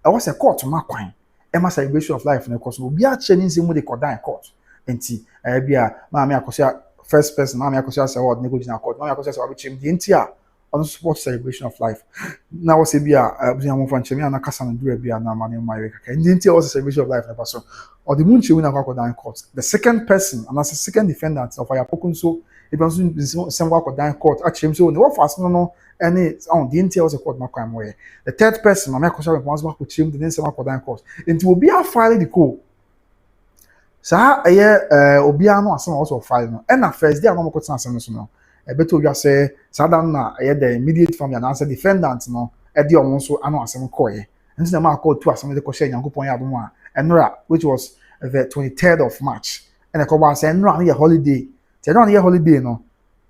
e wo se court ma kwan e ma celebration of life na court obia che ni nsem de court and court enti bia ma me Akosua first person ma me Akosua Serwaa ne ko gina court ma me Akosua Serwaa be chem de ntia on support celebration of life now was bia busia mo fanche me na kasa na dura bia na ma ne ma ye kaka ndi ntia was celebration of life na paso or the munchi we na kwa down court the second person and as a second defendant of Ayapokun so e be so sem kwa down court actually so no fast no any on the ntia was a court ma kwa mo ye the third person ma me Akosua responsible ko chim the sem kwa down court nti obi a file the call sa obi a no asem also file no and na first day no ko tena asem so no beto you say sadan na the immediate family and answer defendant no e de omo so ano asem koye nti na ma call to asem de ko share yankopon ya domo a enra which was the 23rd of March and e ko ba say enra na holiday te enra na holiday no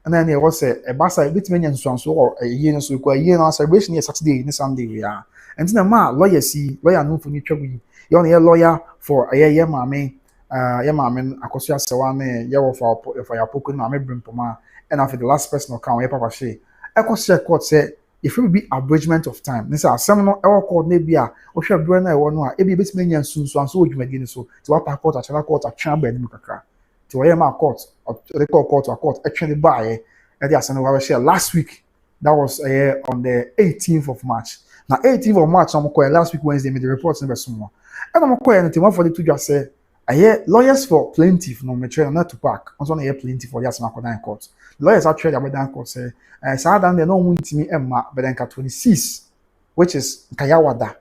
and e was say e ba say bit menya nsuanso o ye no so ko ye no celebration ye Saturday ni Sunday ya nti na ma lawyer no fu ni twabu ye on lawyer for ye maame Akosua Serwaa me ye wo for Ayapokun na me brimpoma and after the last person account we papa say Akosua court say if it will be abridgment of time this are some no e court na bia o hwe bro na e wo no a e bi betime nya sunsu anso odwumadi ni so ti wa pa court a court a twa ba ni kakra ti wo ye ma court the court a twa the buy e dey asan we share last week that was on the 18th of March now 18th of March am call last week Wednesday me the report na be so mo and am call anything one for the to just say lawyers for plaintiff no me try not to park also na plaintiff for just na kodan court lawyers actually about court say Sadan they no wuntimi emma bedenka 26 which is Kayawada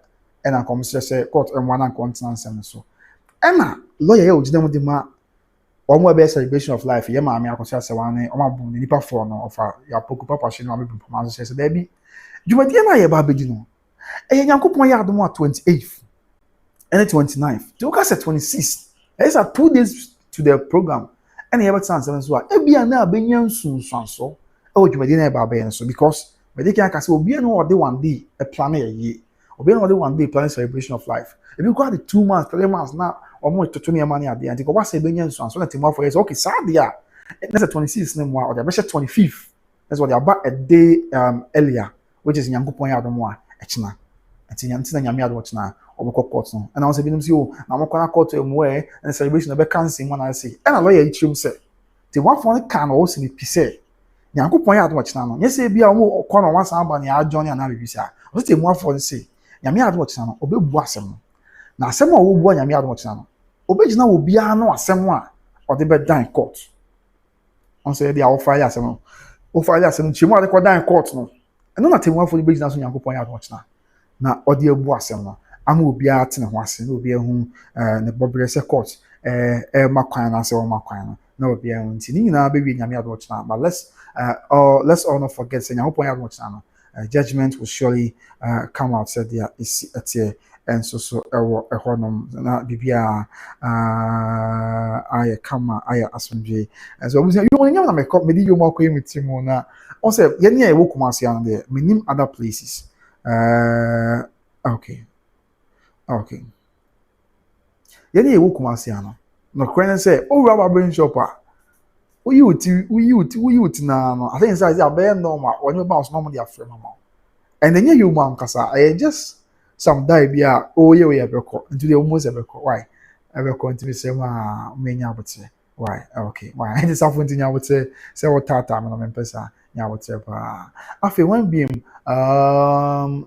and am come say court one and continence so ena lawyer o gidam de ma omo be celebration of life ye ma me Akosua Serwaa ne omo bu nipa for no of ya poku papa she no me bu performance say there be dwumadie na yɛ ba abɛdi no ɛyɛ nyankopɔn yɛ adom a 28th and 29th to look at 26th it's a 2 days to the program and you have a chance so ebia na abenya nsunsuanso ɛwɔ dwumadie na yɛ ba abɛyɛ so because we can say obi no ɔde one day a plan yɛ obi no ɔde one day plan celebration of life if you got the 2 months 3 months now ɔmo toto ne money ade anti ko ba say ebenya nsunsuanso na temo for yes okay sad there that's a 26th na mo or the 25th that's what they about a day earlier which is nyankopɔn yɛ adom a ɛkyena ati nyantina nyame adom kyena obekɔ court no and I was binom say o na mo kɔna court emu and celebration na be cancel one I say and lawyer itrim say the one for the can also be pise nyankopɔn yɛ adom kyena no nyese bia wo kɔ no one san ba ne adwon na be bisa o say mu afɔ say nyame adom kyena no obebu asɛm no na asɛm a wo bu nyame adom kyena no obegyina wo bia no asɛm a ɔde be dan court on say dia wo fire asɛm no wo fire asɛm chimu ade kɔ dan court no ɛno na temu afɔ obegyina so nyankopɔn yɛ adom kyena na ɔde abu asɛm no ama obi atene ho ase na obi ahu ne bobre se court makwan na se o makwan no na obi ahu nti ni nyina be wi nyame ado china but let's all not forget say nyamopon ado china no judgment will surely come out said there is atie and so ewo ehonom na bibia aye kama aye asomdwe so obi say you nyam na me di yo makwa emitimu na o say ye ne ewo kumase an there minim other places okay yene ewu kumase ano no kwene say o wura ba shop a uyi uti na no I think say abey normal when you bounce normal dey afre mama and then you man kasa I just some die bia o ye we ebeko into the almost ebeko why ebeko into say ma menya abote why okay why this afun tinya abote say what tata me no mpesa nya abote pa afi when biem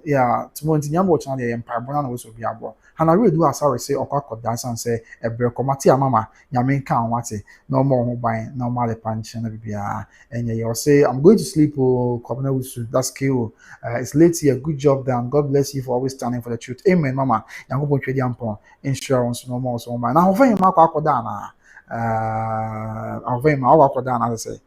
yeah tomorrow tinya bo chana dey empire bona na we so bia bo and I really do as I say okwa dance and say ebreko mate mama nyame nka anwate no more ho ban no more the punch na bibia enye you say I'm going to sleep oh kwabena wusu that's kill it's late here good job done God bless you for always standing for the truth amen mama yankopon twedi ampon insurance no more so man na ho fan ma akwa na avema akwa na say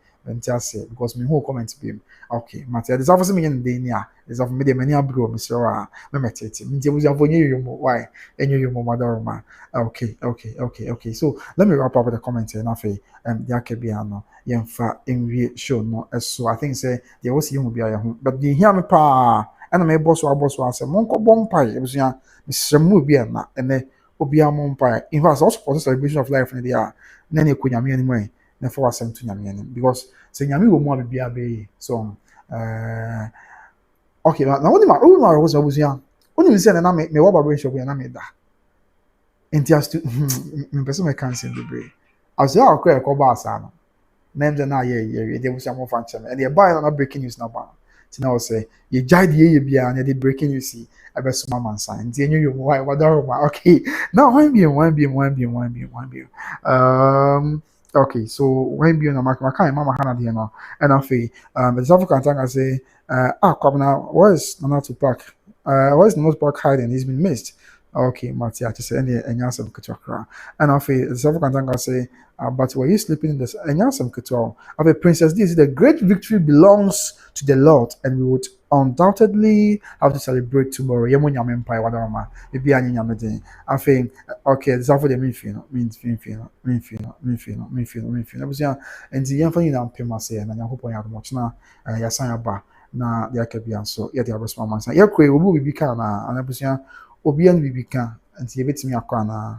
say because me who comment be okay matter this office me in dey near this of me dey many abro me sure me metete me dey buza for you why enyo you madorma okay so let me wrap up with the comment here na fe the akebia no yemfa enwie show no so I think say there was you be aye but the hear me pa and me boss asem monko bompai ebusia me sremu bi na ene obi amompai in fact also for celebration of life in there na ne kunyame animo na for asem to nyame anim because say nyame wo mu abia be so okay na woni ma was abusia woni say na me wo ba shop na me da enti me person me cancel the break as ya akọ e ko ba asa no na nze na ye dey busia mo fan chem and the buy na breaking news na ba ti na o say ye jide ye bia na the breaking news abeso mama nsan enti enyo yo why wadaro ma okay now one be okay, so when be on a mark, mama hana di no, and I feel the South African say kwabna where's not to park where's not park hiding he's been missed. Okay, Matia to say any some Kotoka. And I feel the South African say but were you sleeping in this some Kotoka of a princess? This is the great victory belongs to the Lord, and we would undoubtedly have to celebrate tomorrow. Yemunyam Empire, Wadama, maybe any yamade. I think okay, this is for the mean feel. I was young, and the young thing I'm paying say, and I hope I have much now. Yasan ba na the Akabian so yet the Abbas Mama. Yakwe will be kana, and I was young. Obian bibika anti yebetimi akwa na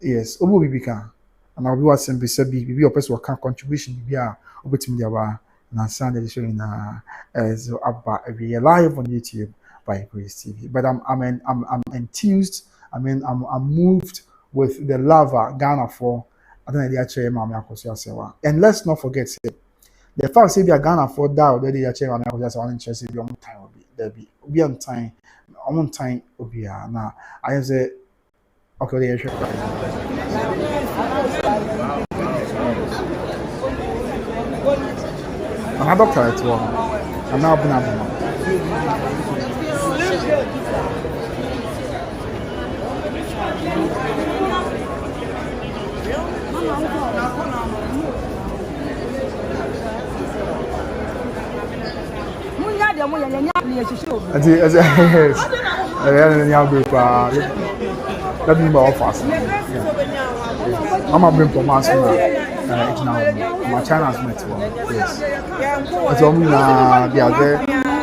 yes obo bibika and obi wasem be sabi bibi opese waka contribution bibia obetimi dia ba na Sunday show na as abba every live on YouTube by Grace TV but I'm enthused I'm moved with the love Ghana for I don't know the actual mama Akosua Serwaa and let's not forget the fact say Ghana for that already actually mama Akosua Serwaa interested be on time will be obi on time on time obia na I say okay there you I'm a doctor at work. I'm now been abnormal. Yes. Let me more fast. I'm a bring for my son. It's now my China's met one. Yes. It's only they are there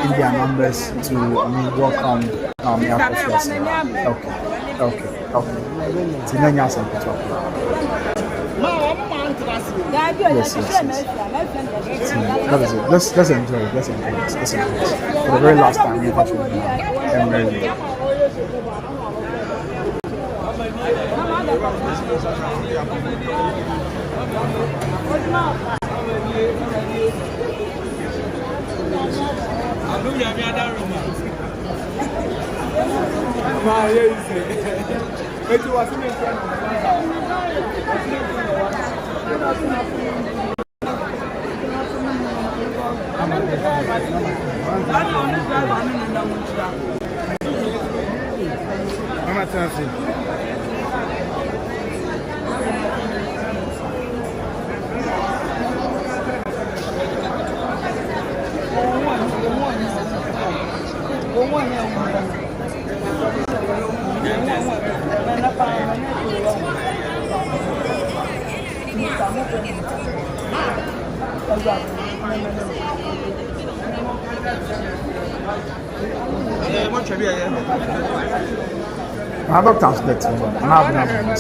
Indian numbers to welcome Akosua Serwaa. Okay. So then you have some to talk about. Yes. So that is it. Let's enjoy it. Let's enjoy it. For the very last time, we have to another translate and I've been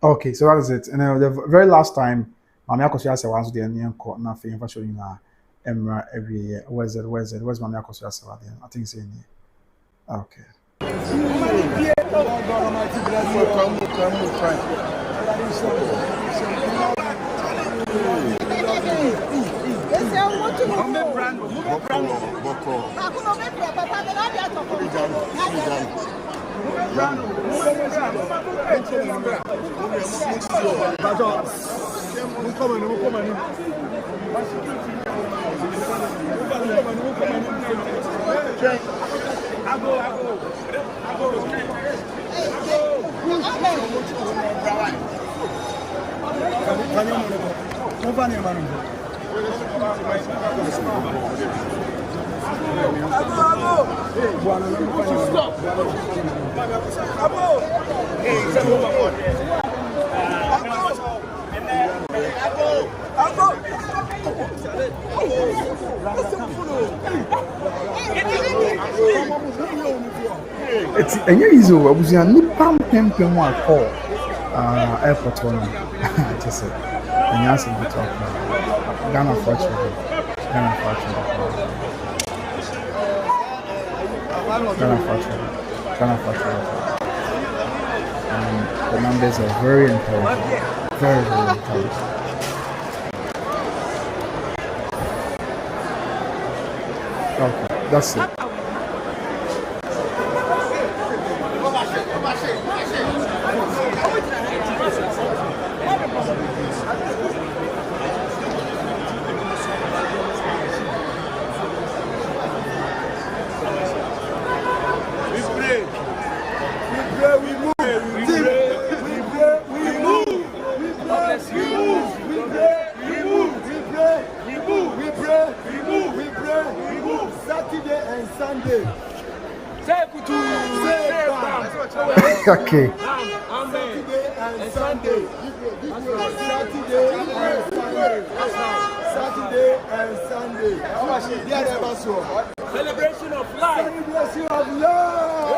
Okay, so that is it. And the very last time, Mami Akosua Serwaa was the Indian court. Nothing for showing Emra every year. Where's Mami Akosua Serwaa? I think it's in here. Okay. It's easy. I was in Nippon Pimpin one call airport one. Just say, and you ask him to talk now. Ghana fortune. The numbers are very encouraging. Very encouraging. Okay, that's it. Okay. Saturday and Sunday. Celebration of life. Celebration of love.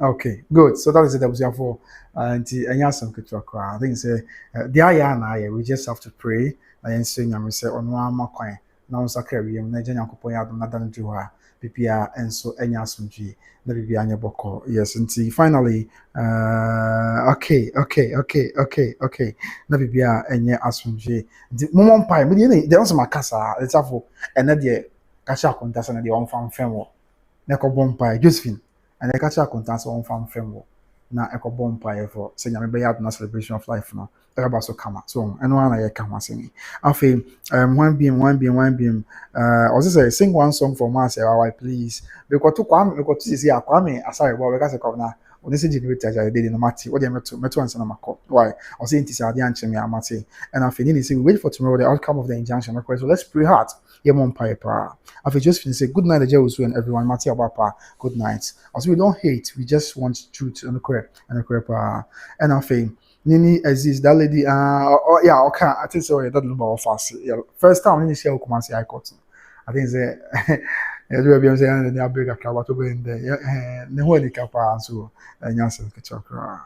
Okay, good. So that is it. That was for and some I think say we just have to pray and say we say on one more coin na onsakra wiem na gya Nyankopon ya adom na dan dru ha bibia enso enya asomdwe na bibia anya boko yes nti finally okay na bibia enye asomdwe nti momon pai me de onso makasa letafo ene de kacha kontasa na de on fam fem na ekɔbɔ mpaeɛ Josephine ɛna ɛka kyerɛ akonta sɛ wɔmfa mfam wɔ na ɛkɔbɔ mpaeɛ fɔ sɛ nyame bɛyɛ adom na celebration of life no ɛbɛba so kama so ɛno ara na yɛka ho asɛm yi afei one beam ɔse sɛ sing one song for us Serwaa please mekɔto sisi a Kwame asare bɔ bɛka sɛ kɔmna ɔne sɛ generate agya yɛde no mate wodeɛ mɛto ansa na makɔ why ɔse nti sɛ adeɛ ankyɛ me a mate ɛna afei ne ne sɛ we wait for tomorrow the outcome of the injunction okay so let's pray hard yɛmmɔ mpaeɛ paa afei Josephine say good night Agya Osu and everyone mate abapa good night also we don't hate we just want truth and correct paa ɛna afei Nini Aziz that lady yeah okay I think so that Lumba fast yeah first time Nini share Kumasi High Court I think say yeah do be say na break Accra but over in there ne ho ni kapa so nyasa kachakra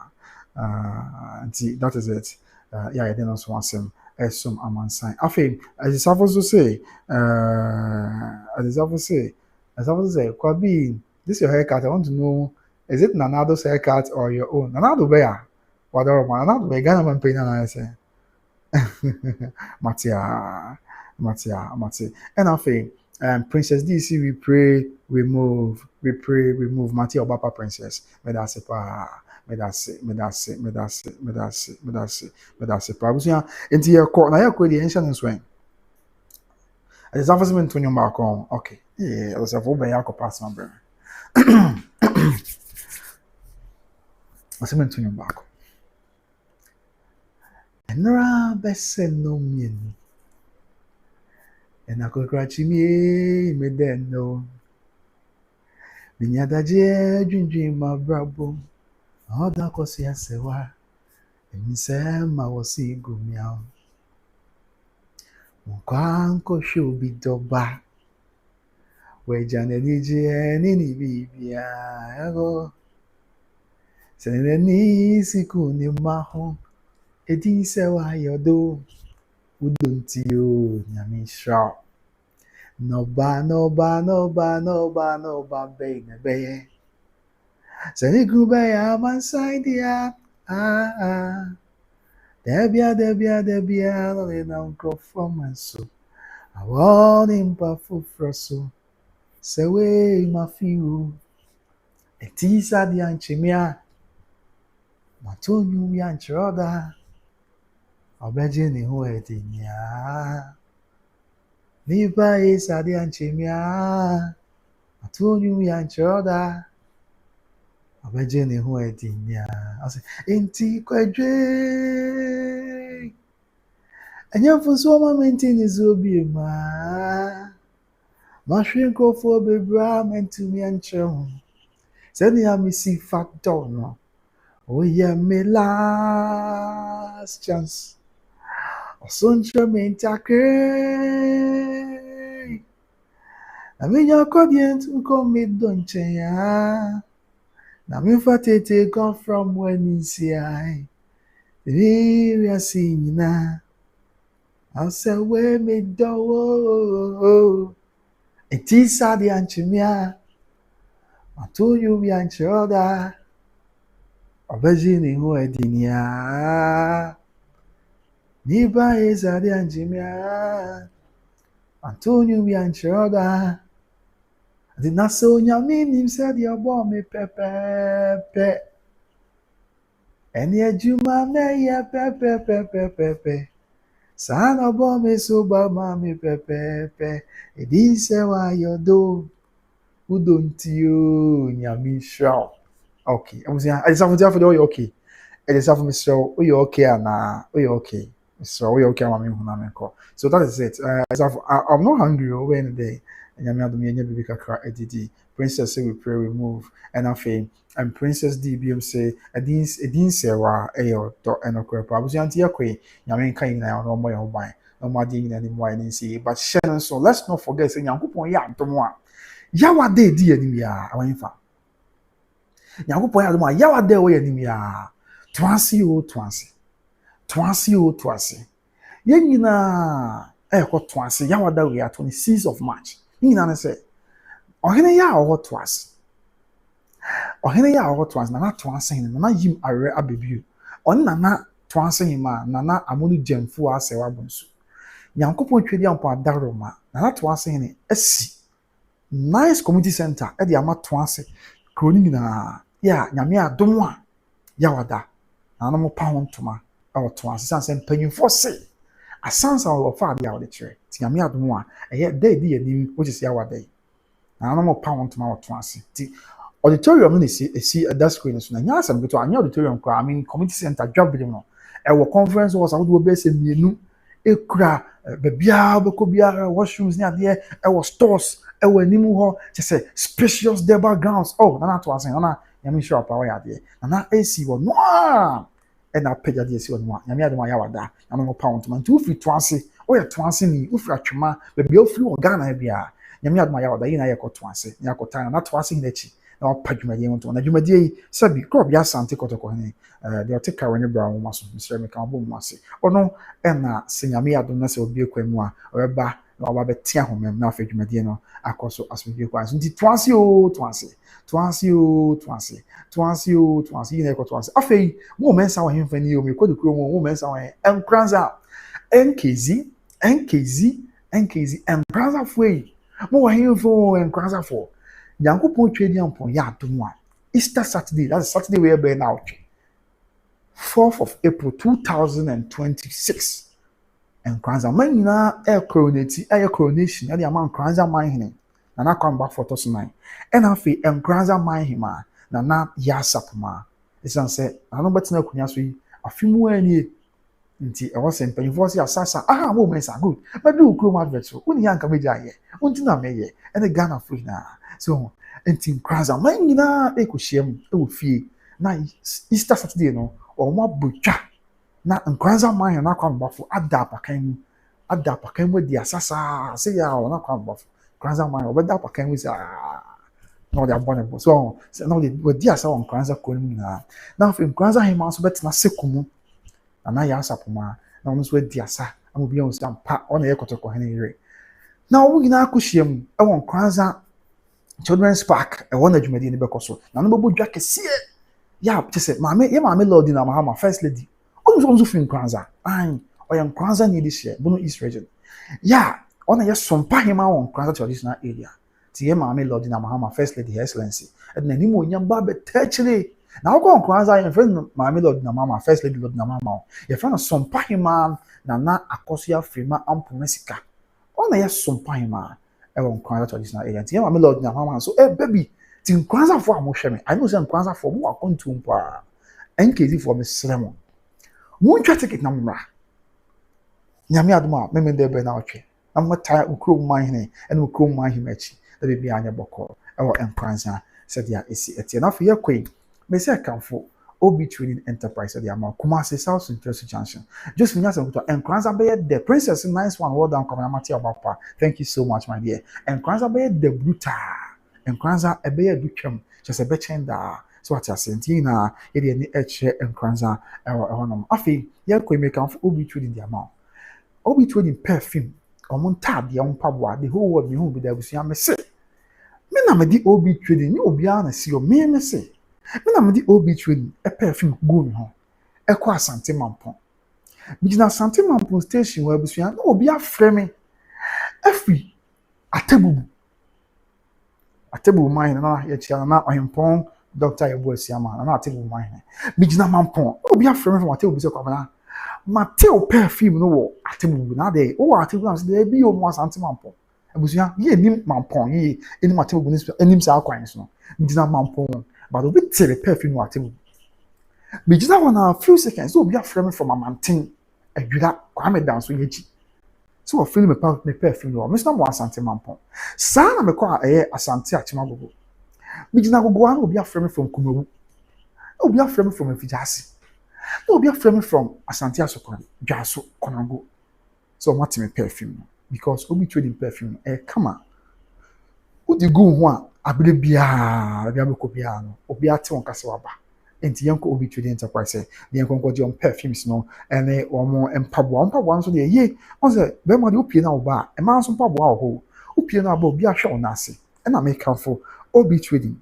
and that is it yeah I didn't also want some some amansan afei as I also say Kwabi this your haircut I want to know is it Nanado's haircut or your own Nanado bear Nanado be Ghana man pay na say Matia and afei Princess DC we pray we move Matia Obapa Princess medase pa busia enti ye ko na ye ko di enhya nso en as afasement to nyoma ko okay yeah as afo ben yakọ pass my brother asement to nyoma ko enra bese no mien en akokrachi mi meden no binyadaje dwindwin ma brabo Akosua Serwaa Nsema wasi gumia Mkwanko shubi doba Wejane nije nini bibia Ego Senene ni siku ni maho Edi sewa yodo Uduntiyo nyamisha Noba bene beye Sani gube ya mansaidia Debia Lole na uncrofomanso Awani mpafu froso Sewe mafiu Etisa di anchimia Matonyu yanchiroda Obeje ni huwe dinya Nipa isa di anchimia Matonyu yanchiroda Abeje ni ho edinya ase enti kwadwe anya fuso momenti ni zobi ma hwe nkofo bebra mentumi anchem seni amisi factor no oh yeah me last chance osonche mentakre aminya kodient nko midonche ya na mi fatete come from when is I we are seeing na I say we me do it is sad anchimia I told you we anchoda obejini ho edinia ni ba is sad anchimia I told you we anchoda The naso nyaminim said your bomb me pepe. Any ajuma me ya pepe. Sana bomb me soba mami pepe. Edi se wa yodo. Udontiyo nyamisha. Okay. I was saying, I just have to do okay. I just have to Mr. Oh, you okay? Oh, you okay? Mr. Oh, you okay? So that is it. I'm not hungry over any day. Princess say we pray we move and afei and Princess DBM say edin Serwaa eyo to enokrepa abusianti yakwe nyame nka ina no mo yo ban no ma di ina ni mo ani see but share so let's not forget say Nyankopon ya adom a yawa de di anim ya awanfa Nyankopon ya adom a yawa de wo anim ya twansi o twansi yenyina ɛkɔ to ase yawada we are 26th of March ni na say ɔhene ya ɔwɔ to ase ɔhene ya ɔwɔ to ase na to ase ni na yim arɛ abebio ɔne na to ase ni ma na amonu gyamfu ase wabonso nyankopɔn twedi ampo adaroma na to ase ni asi nice community center e de ama to ase kroni na ya nyame adom a yawada na no mo pa ho ntoma ɛwɔ to ase sanse mpanyinfo se asansa wɔ fa de a wɔde kyerɛ ti nyame adom a ɛyɛ day di yɛnim which is yawada na no mo pa ho ntoma wɔ to ase ti auditorium no si that screen so na nya asem beto anya auditorium kra I mean community center dwabere no ɛwɔ conference hall sa wo be se mienu ekura bebia beko bia washrooms ni ade ɛwɔ stores ɛwɔ animu hɔ kyɛ sɛ spacious there backgrounds oh na to ase na nyame show up awɔ ade na AC wɔ no a ɛna pagya de asi wɔ no a nyame ade ma yawada na no pa wonto man tu fi to ase o yɛ to ase ni ufiri atwema bebia ofiri wɔ Ghana bia nyame ade ma yawada yi na yɛ kɔ to ase na akɔta na to ase ni achi na ɔpadwumadie wonto na dwumadie yi sabi crop ya Asante Kotoka ne de ɔteka wɔ ne bra wo maso misrɛ me ka bo mu ase ɔno ɛna sɛ nyame ade na sɛ obi ekwa mu a ɔbɛba na ɔba bɛtia homem na afɛ dwumadie no akɔso asomdie kwa nti to ase o to ase to ase o to ase to ase o to ase yi na ɛkɔ to ase afei mo mensa wɔ hemfa ni o me kɔ de kuro mo mensa wɔ enkranza nkz enkranza foi mo wɔ hemfa enkranza fo Yankopɔn twedi ampon ya adom a Easter Saturday that's Saturday we be now 4th of April 2026 enkranza man nyina coronation ya man enkranza man hene na come back for us 9 and afi enkranza man hima na ya sapuma esan say ano betina akunya so yi afimu ani nti e was empanyfo se asasa mo mensa good but do krom advert so uni yanka meja ye unti na meye and Ghana free na so enti enkranza man nyina ekohyiam e wo fie na Easter Saturday no o ma botwa na enkranza man na come back for adapakan mu di asasa se ya o na come back enkranza man obeda apakan mu sa no de abone so no de di asa on enkranza kon na enkranza hima so betina sekumu na ya asapoma na ono so di asa amobi on stampa ona ye Kotoka hene yire na wo nyina akohyiam e won enkranza children's park e wona dwumadi ne bekoso na no bobo dwa kese ya tese maame lord na mahama first lady onzo fi enkranza oya enkranza ni this year bono East region ya ona ye sompa hima won enkranza traditional area ti ye maame lord na mahama first lady her excellency edna ni mo nyamba betachire na wo enkranza ye friend maame lord na mahama first lady lord na mahama ye friend sompa hima na Akosua Serwaa ampomesika ona ye sompa hima e won enkranza traditional area ti ye maame lord na mahama so baby ti enkranza fo amohweme I know say enkranza fo mo akontu mpa nkezi fo me sremo mo ntwa ticket na mmra nyame adoma me de be na otwe na mo ta ukro man hene ene ukro man himachi da be anya bokọ e wo enkranza se dia esi etie na fo ye kwen me se kanfo Obi Trading Enterprise de ama Kumasi South Interest Junction just when you say enkranza be the princess nice one well done come amati abapa thank you so much my dear enkranza be the brutal enkranza ebe ye dutwam just a bechenda so what you say na ye de ni eche enkranza ewonom afi ye kwen me kanfo Obi Trading de ama Obi Trading perfume omon tab ye mpaboa the whole world me hu be da busua me se me na me di Obi Trading ni obi ana si o me se me na me di Obi Trading e perfume go me ho e kwa Asante Mampon bijina Asante Mampon station wa busua na obi afre me afi atebubu mine na ye chia na ohempon doctor Yebo Asiama na atebubu mine bijina Mampon obi afre me from atebubu se kwa na Mateo perfume no wo atebubu na de wo atebubu na de bi o mo Asante Mampon abusua ye nim Mampon ye eni atebubu ni enim sa akwan so bijina Mampon but obi tere perfume no atebubu bijina wana few seconds obi afre me from Amanten adwira kwame dan so yeji so film me perfume no Mr. Mo Asante Mampon sa na me kwa Asante Achima gogo bijina gogo an obi afre me from Kumawu obi afre me from Afijasi obi afre me from Asante Asokon Dwaso Konango so what me perfume no because Obi Trading perfume come on udi go ho a abire bia bia be ko bia no obi ate won kase waba enti yanko obi trading enterprise the yanko di on perfumes no ene omo mpaboa nso de ye on say be mo de opie na oba e ma nso mpaboa ho opie na aba obi ahwe on ase e na make for obi trading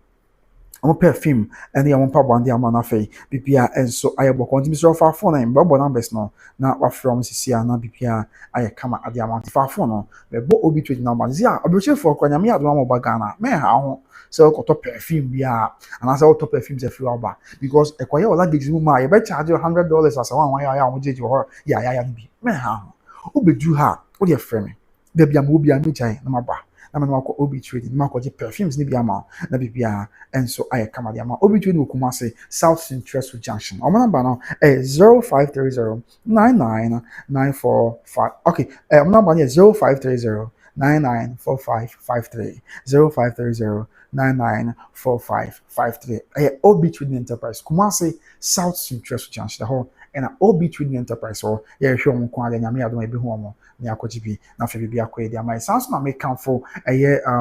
I'm perfume and the amount of one the amount of BPA and so I have continue so far phone and Bobo numbers no now what from CCA na BPA I come at the amount of phone no but bo obi trade numbers yeah obviously for kwanya me adoma mo bagana me ha so koto perfume bia and as auto perfumes a few about because e kwaya ola gigs mu ma you be charge $100 as one ya mo jeje ho ya bi me ha obedu ha wo de frame me da bia mo bia me jai na maba na me no akọ obi trading ma akọ perfumes ni bia ma na bibia enso aye kama dia ma obi trading okuma say South Central Junction o number no 0530 99945 okay number is 0530 994553 0530 994553 obi trading enterprise Kumasi South Central Junction the whole and obi trading enterprise or yeah hwe om kwa de nyame adom ebi hu om na akọjibi na fe bibia akọ edi amai sans na make count for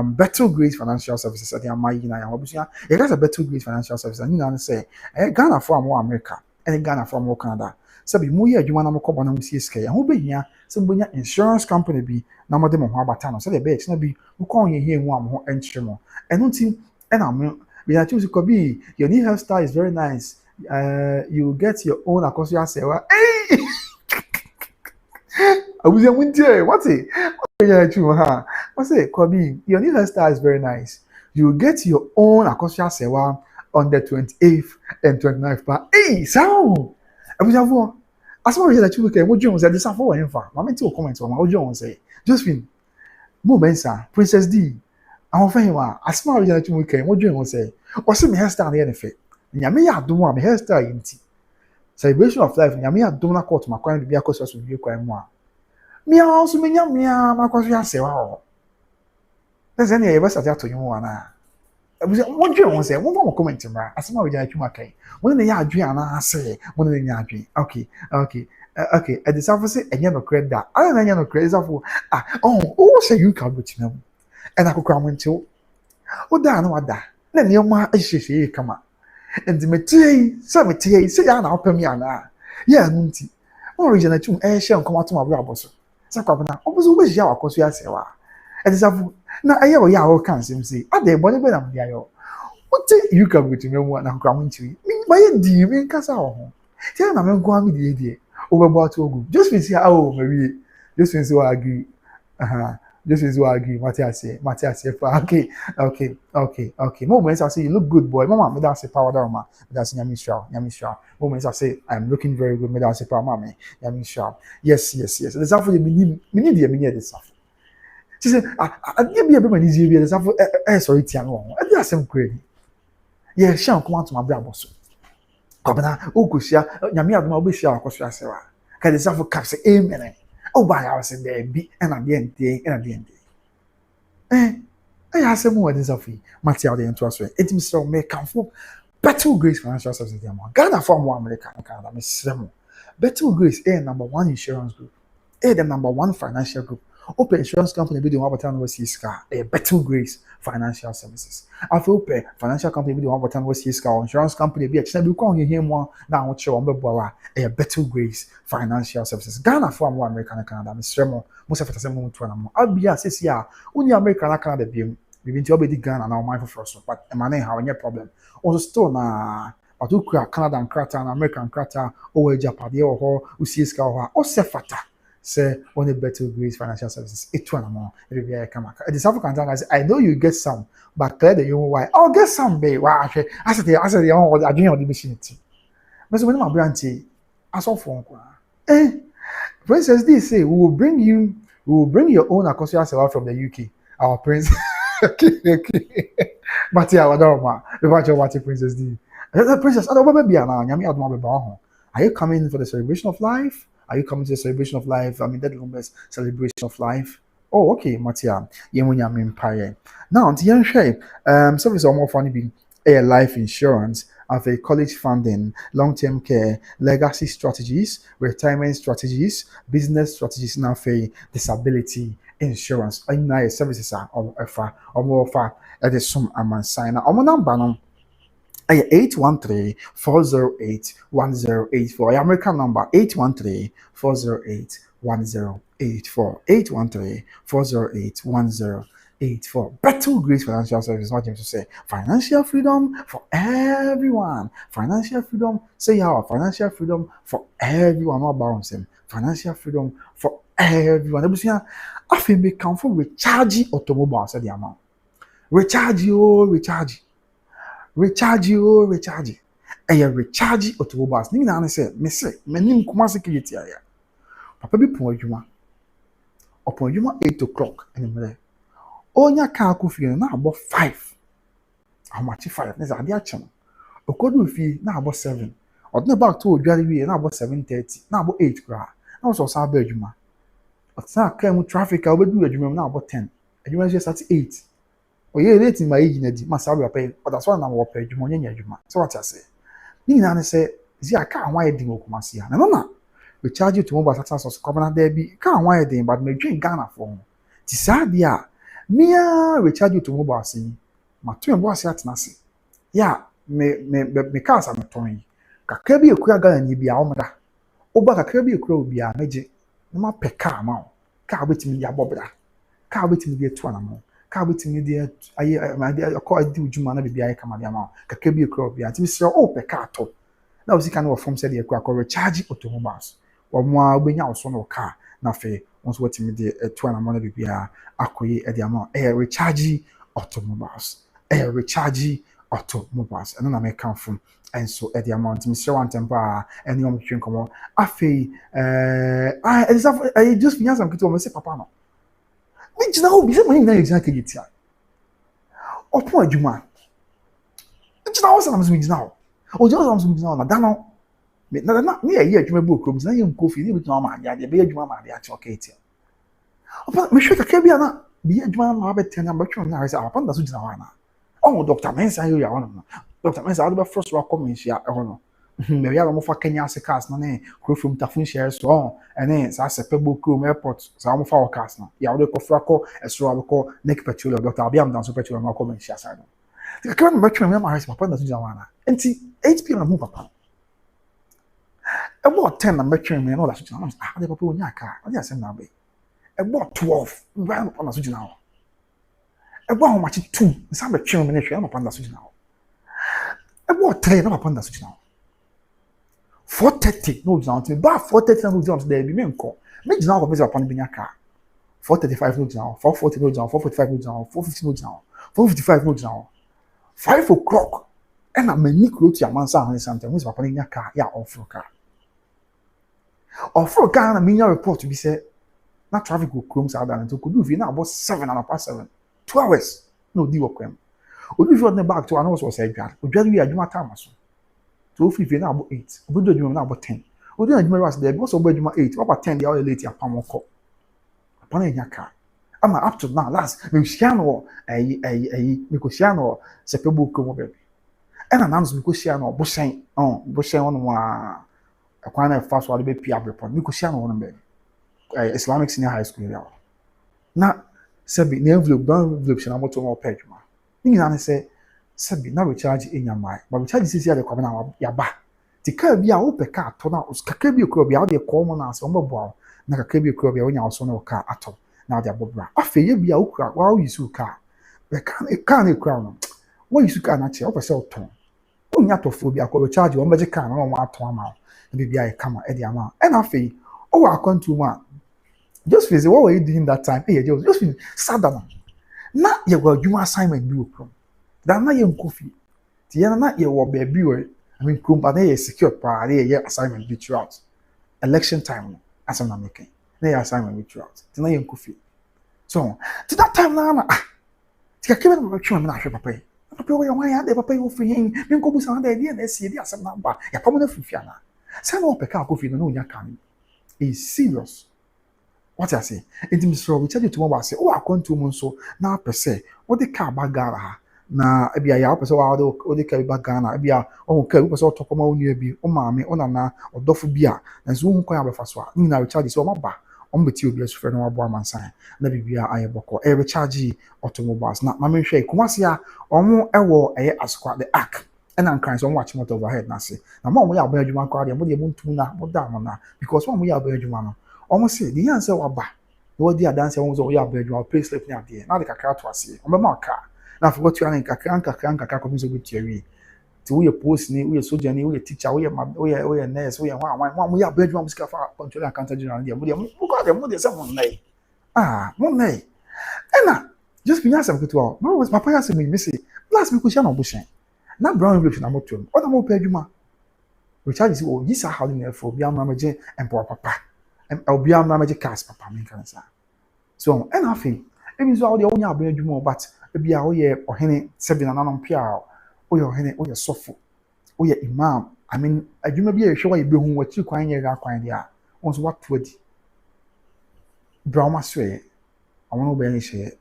Better Grace Financial Services at the amai na ya obusia e got a Better Grace Financial Services and you know say Ghana for am America and Ghana for am Canada sabi mu ye adwuma na mo kọbọ na mo sie ska ya ho behia se mbonya insurance company bi na mo de mo ho abata no so the be na bi mo kọ ye hie hu am ho enchire mo eno nti na mo bi na choose could be your new hairstyle is very nice. You get your own Akosua Serwaa. Hey! I was in winter. What's it? What's it? Kobi, your new hairstyle is very nice. You get your own Akosua Serwaa on the 28th and 29th. But hey, so I was having as far as that you can, what John said, this for him for. I'm into comments on what John say. Josephine, Momensa, Princess D. I'm saying, as far as that you can, what John say. What's my hairstyle the effect? Nyame ya adom a me hairstyle yinti celebration of life nyame ya adom na court makwan bibia Akosua so bi kwan mu a me also me nyame ya Akosua Serwaa ho listen here be start to you ana won dwe won say won comment mra asema we jana twuma kai won ne ya adwe ana ase won ne nya adwe okay at the surface say enye no credit da I na enye no credit safo say you can go to me and akokra mo nti o da na wada na ne ma ahyehyeye kama and the material, some material, say, I now pay me ana. Yeah, Nunti. Original tune, shall come out to my brother. Sakabana, always yaw Akosua Serwaa. And it's a now I have a yaw can't say, I dare bonnet better than the what you come with me one and coming to me? By a dear in Casao. Tell them I'm going with the idea. Over to go. Just to see how Marie, just to agree. This is what I agree. Matthias say, okay. Moments I say you look good, boy. Mama, me that's a power down, ma. That's Yamisha. Moments I say I'm looking very good. Me that's a power, mommy. Yamisha. Yes. The stuff we need the stuff. She said, I give me a bit of easy. The stuff sorry, Tiano. I did some crazy. Yeah, she come out to my brother. Kabana, Okusia, Yamia, my wish, Akosua Serwaa. Can the stuff capture amen. Oh, by I was in there, be and at the end. I have some more than Sophie, Mattia, the interest rate. It is so make come for Better Grace Financial Services. Ghana from one American Canada, Miss Semo. Better Grace, number one insurance group, the number one financial group. Open insurance company be the one button was his car, a Better Grace Financial Services. I feel pay financial company be the one button was his car, insurance company be a you call him one now what you want a Better Grace Financial Services. Ghana from one American Canada, Miss Remo, most of the same one. I'll be a CCR, only American Canada be. We've been to obey Ghana now, mindful first, but a man have any problem. Also, still na. But who Canada and Accra and American Accra or Japan or who sees or Sefata. Say one of Better Grace Financial Services. It's one more. Every I come. The South African guys, I know you get some, but clear the you why. Oh, get some, babe. Wow, I said, I dream of the machine. But when my brandy, I saw phone. Princess D say we will bring your own Akosua Serwaa from the UK. Our prince. Okay. But yeah, I don't know. The Princess D. Princess, I don't know. Are you coming for the celebration of life? Are you coming to the celebration of life? I mean, that Lumba's celebration of life. Oh, okay, Matia. Now, the young shape, service or more funny being life insurance, of a college funding, long-term care, legacy strategies, retirement strategies, business strategies, now for disability insurance. I know services are or more far at the sum amount sign. Number 813-408-1084. Your American number 813-408-1084. 813-408-1084. Better Grace Financial Services. What James to say? Financial freedom for everyone. Financial freedom. Say how financial freedom for everyone. Not about him. Financial freedom for everyone. I feel be comfortable recharge automobile. Said the amount. Recharge. Ɛyɛ recharge automobiles. Ni na say me say m'anim kuma security aya. Papa bi pon adwuma. Ɔpon adwuma 8 o'clock anymore. Onya ka akofie na abɔ 5. Ahomachi 5. Ne za ade ache no. Okodu fie na abɔ 7. Ɔdne back to odware wie na abɔ 7:30. Na abɔ 8 kra. Na so sa ba adwuma. Ɔtsa ka mu traffic a obedu adwuma na abɔ 10. Adwuma je start 8. Oye late in my age na di. Ma sa ba pay. But that's why na wo pay adwuma nya adwuma. So what I say? Ni na say zi aka anwa yedi mo kuma sia na no na we charge you to mobile data source governor there be ka anwa yedi but me dwen Ghana for ho ti sa dia me we charge you to mobile si ma to en bo ase atena se ya me ka sa me ton yi kakra bi ekura Ghana ni bia o mda oba kakra bi ekura obi a meje na ma pe ka ma o ka betimi ya bobra ka betimi de to anamo ka betimi de aye ko adi ujuma na bibia aye kama de ama kakra bi ekura obi a ti sire o pe ka to na osi kan wo from said ekura ko recharge automobiles wo mo a obenya wo so no car na fe once watimi de to anamo na bibia akoye e de ama recharge automobiles recharge automobiles and na me kan from and so at the amount me sure one temper any om twen komo afei I just finya some kito me say papa no me gina obi say me na gina kegitia opo adwuma gina wo sam so gina wo o gina sam so gina na da no me na me ye adwuma bu okrom na ye nkofi ni bituma ma ya de be adwuma ma de a choke etia opo me hwe ka bia na be adwuma ma ba tena ba twen na say papa nda so gina wa na oh Dr. Mensa you ya one Dr. Mensa do be first wa come in share no me ya mo fa Kenya se cars no ne kro from Tafun share so ene sa sepe boku airport sa mo fa o cars no ya do ko fra ko esro abko neck petrol Dr. Abiam dan so petrol ma come in share sa no the kind of me ma rise papa na so jawana enti 8 pm na mo papa about 10 na metro me no la so jawana ah de papa onya aka o ya se na be about 12 ba papa na so jawana ebo ho machi 2 nsa be twen me ne hwe na papa nda so gina ho ebo 3 na papa nda so gina ho 4:30 no gina ho te ba 4:30 na no gina ho there bi me nko me gina ho papa papa bi nya ka 4:35 no gina ho 4:40 no gina ho 4:45 no gina ho 4:50 no gina ho 4:55 no gina ho 5 o'clock and na mani kroti amansa han something mo papa nya ka ya ofro ka na me nya report bi say na traffic go chrome sa da nto ko do vi na about 7 and past 7 2 hours no di work em odu fi on back to an was say dwar odwar wi adwuma time so to fi na abo 8 obodo adwuma na abo 10 odu adwuma was there because obo adwuma 8 papa 10 dey late apam ko apana nya ka ama up to now last me shia no me ko shia no se pebo ko mo be and announce me ko shia no bo shen on wa akwa na fast wa be pia report me ko shia no on be Islamic Senior High School ya na sebi na envelope shana moto ma page ma ni na say sebi na recharge enyamai but recharge sisi ya de kwa na ya ba tika bia wo pe ka to na kaka bi okro bia wo de ko mo na so mbabo na kaka bi okro bia wo nya so na ka ato na de abobra afeye bia okra wa wo yisu ka be ka na ekra no wo yisu ka na che wo pese oton wo nya to fo bia ko recharge wo mbeje ka na wo ato ama na bibia e kama e de ama e na afeye o wa akwantu ma just feel what were you doing that time? Hey, just feel sad na ye go adwuma assignment bi okrom da na ye nkofi ti ye na ye wo baby we I mean krom but ye secure pa ye assignment bi throughout election time as I'm making na ye assignment bi throughout ti na ye nkofi so ti that time na ti ka kebe na twa me na hwe papa we wan ya de papa yo free him me nko busa na de na sie de asem na ba ya pamo na frifia na say no peka akofi no nya kan is serious. What I say? It means we tell you tomorrow. I say, oh, I can't do so now per se. What the car bagara na ebia ya person wa o de car bagana ebia o car person to come on you bi o maame o nana o dofo bia na so hu kan abefa so a ni na recharge so o ba o mbeti obi so frɛ no abo amansan na bibia aye boko recharge automobiles na mame hwɛ kumase a o mo ewo eye asokwa the arc And I'm crying so much more overhead na say na mo ya ba adwuma kwa de mo de mo ntum na mo da mo na because mo ya ba adwuma no almost say the answer wa ba no di adanse won so ya ba adwuma pay slip ni ade na de kakra to ase o be ma ka na for what you an kakra ko mi so gut yawi ti wo ye post ni wo ye soldier ni wo ye teacher wo ye nurse wo ye mo ya ba adwuma mo sika fa control account general de mo de say mo nai mo nai ena just be nyasam kuto mo was papa yasem mi say last me ko sha na obushen na brown english na moto o na mo pa adwuma recharge is o yisa how the for bia mamaje empo papa obi mamaje cast papa me kan sa so and afin emi so all onya aba adwuma but bia o ye ohene sebi na nanom pia o ye ohene o ye sofo o ye imam I mean adwuma bia ye hwe wa ye behu wachi kwan ye ga kwan dia on so what wodi brown maswe awon oba ye hye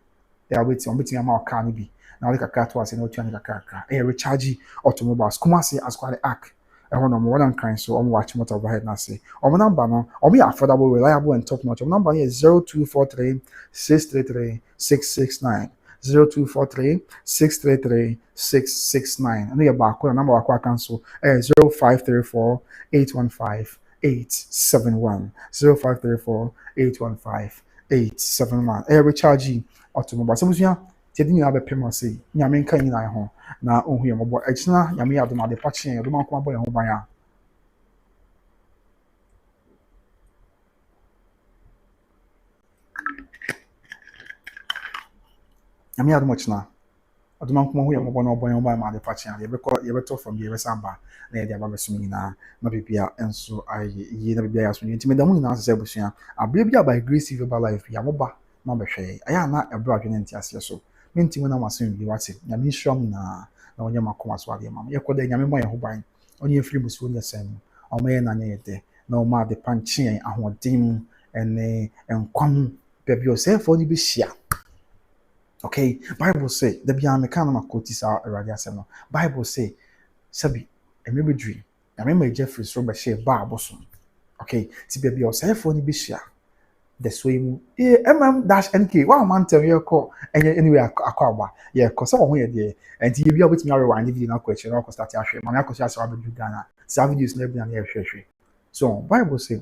ya weti ama o ka ni bi na wale kakra to ase na otua ni kakra recharge automobiles Kumasi as quite arc ehon no more than kind so watch motor overhead na say number no affordable reliable and top notch number here is 0243 633 669 0243 633 669 and your back number wa cancel 0534 815 871 0534 815 871 recharge automobile so ti di nyina be pema sei nyame nka nyina ho na ohun ye mobo agina nyame ya do na de pache do man ko abo ye ho ban a nyame ya do mo china do man ko ho ye mobo na obo ye ho ban ma de pache a ye be to from ye be samba na ye de aba be sum nyina na bibia enso aye ye na bibia ya so nti me da mu nyina asese busua abia bia by grace over life ya moba na be hwe aya na ebro adwene nti ase so minti mo na maso bi wate nyame hwam na onye makoma so ade mam yekoda nyame mo ye ho ban onye free musu onye sen o me na nye de na o ma de panche ahodim ene enkwam bebe o say for ni bi hia okay bible say the bia me kan na makoti sa awade asem no bible say sabi emebedri nyame ma Jeffrey so be share ba aboso okay ti bebe o say for ni bi hia the swim mm-nk wa man tell you call anyway akwa yeah cause so here there and you be able to rewind video na question na start ahwe man Akosua Serwaa be Ghana sa videos na bia na hwehwe so bible say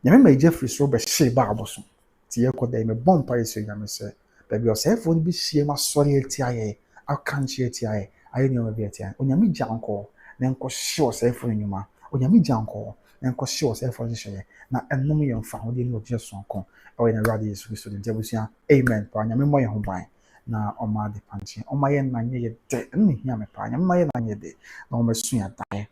nyame ma Jeffrey so be she ba aboso ti ye ko da me bompa yeso nyame say baby yourself won be sie ma sorry etia ye akanchi etia ye ayi ni o be etia onyame janko na nko she yourself nyuma onyame janko na nko she yourself hye na enum ye mfa ho de ni oje sonko o na radi Yesu Kristo de ntebusia amen pa nyame mo ye ho ban na oma de panche oma ye na nye ye de nni hia me pa nyame ma ye na nye de na o mesu ya dae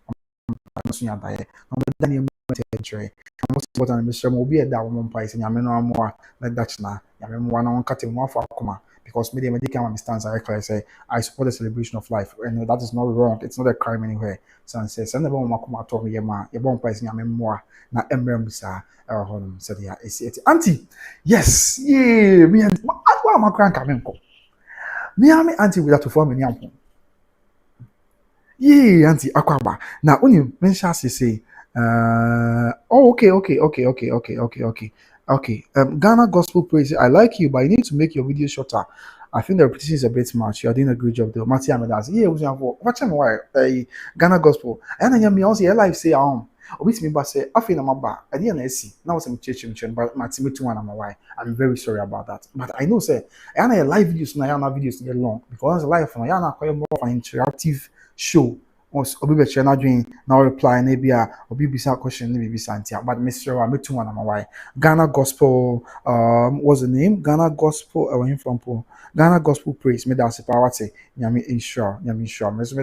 na o dani mu tentre most important Mr. Mobi e da wo mpa ise nyame no amoa na dachna nyame mo na won kate mo afa akoma because me medical my stance I say I support the celebration of life and that is not wrong, it's not a crime anywhere so I say send the mo makoma to me ma ye bon pa ise nyame mo na emrem sa honum said ya esi auntie yes yeah me and akwa makran kamenko me am auntie with that to form any ampon yeah auntie akwaba na oni mention say oh, okay. Ghana Gospel Praise. I like you, but you need to make your video shorter. I think the repetition is a bit much. You're doing a great job, though. Matthew Amedas. Yeah, watch him why Ghana Gospel. And then me also live say obit me but say I feel I'm back. I didn't see. Now some church but Matthew to one why. I'm very sorry about that. But I know say I know live videos now. I videos get long because live from I know more of an interactive show. Obi be na dwen na reply na bia obi bisa question na bisa ntia but Mr. Wa metu wana why Ghana Gospel what's the name Ghana Gospel away from Ghana Gospel Praise me that's power say nyame insure me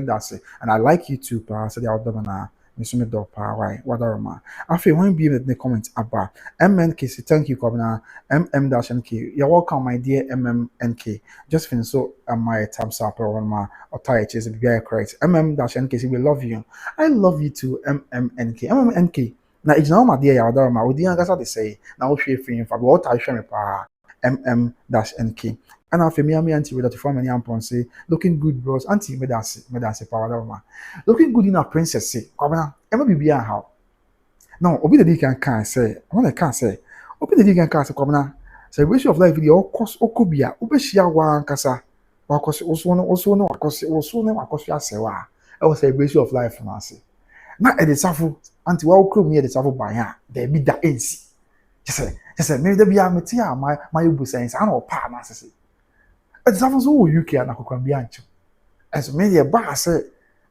that's and I like you too pa say the other na me so me do pa why whatever ma afi when be in the comment about MNK say thank you Kobna MM-NK you're welcome my dear MMNK just finish so my thumbs up or my or tie is very correct MM-NK say we love you I love you too MMNK na ijna ma dear ya other ma odi anga say say na wo hwe free for what I share me pa MM-NK and after me auntie with that form any ampon say looking good bros auntie me that's power ma looking good in a princess say kwabena ema bibia how now obi the can say when I can say obi the can say kwabena celebration of life video cost okobia obehia wa nkasa Akosua Serwaa. I was celebration of life na ase. Na e de safo anti wa okrom ne de safo ban a there be da ensi. Just maybe there be a meti a my bu sense ana opa na ase. E de safo so wo UK na kokwa bi ancho. And so maybe a ba say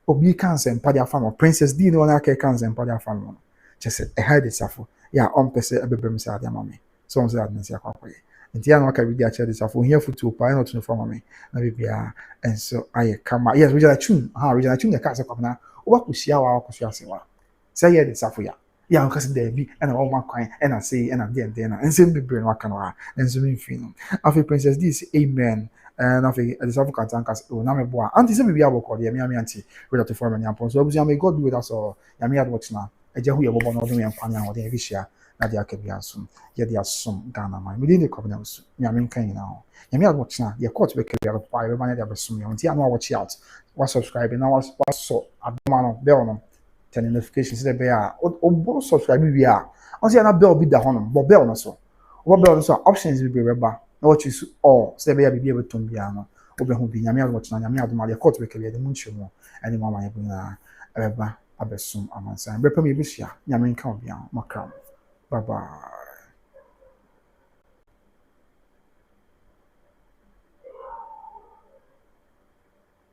obi cancer mpa dia fam Princess D no na ka cancer mpa dia fam no. Just e ha de safo. Ya on pese ebebem say ade mama me. So on say ade nsi akwakoye. Nti ya no ka bi dia che de safo here futu pa na to for me. Na bibia and so aye kama yes we just tune we just tune the cancer kwabna obakusia wa Akosua Serwaa. Say here de safo ya. Ya nka se there bi na o ma kwan na say na de na nsem bibre no aka no a nsem mfi no. Afi Princess D say amen. And I think the South Cantankas, oh, na me boa. Auntie, say me abo call, me auntie, ready to form any upon. So, may God be with us all. Yami had watch now. A jehu ya bobo no do me and kwanya or the vishia, na dia kebi asum. Ya dia sum Ghana man. Within the covenant, Yami can now. Yami had watch now. Ya court be kebi up by everyone that besum. Auntie, I know watch out. Was subscribing now was so abdomano bell no. Turn notifications the bear. O subscribe we are. Auntie, na bell be the honum, but bell no so. What bell so options will be reba. Na what you all say be able to be no obehu bi nyame adwotna nyame adoma de court beke de munche mu ani mama ye buna eba abesum amansan brepam ye bisia nyame nka obia makram bye bye.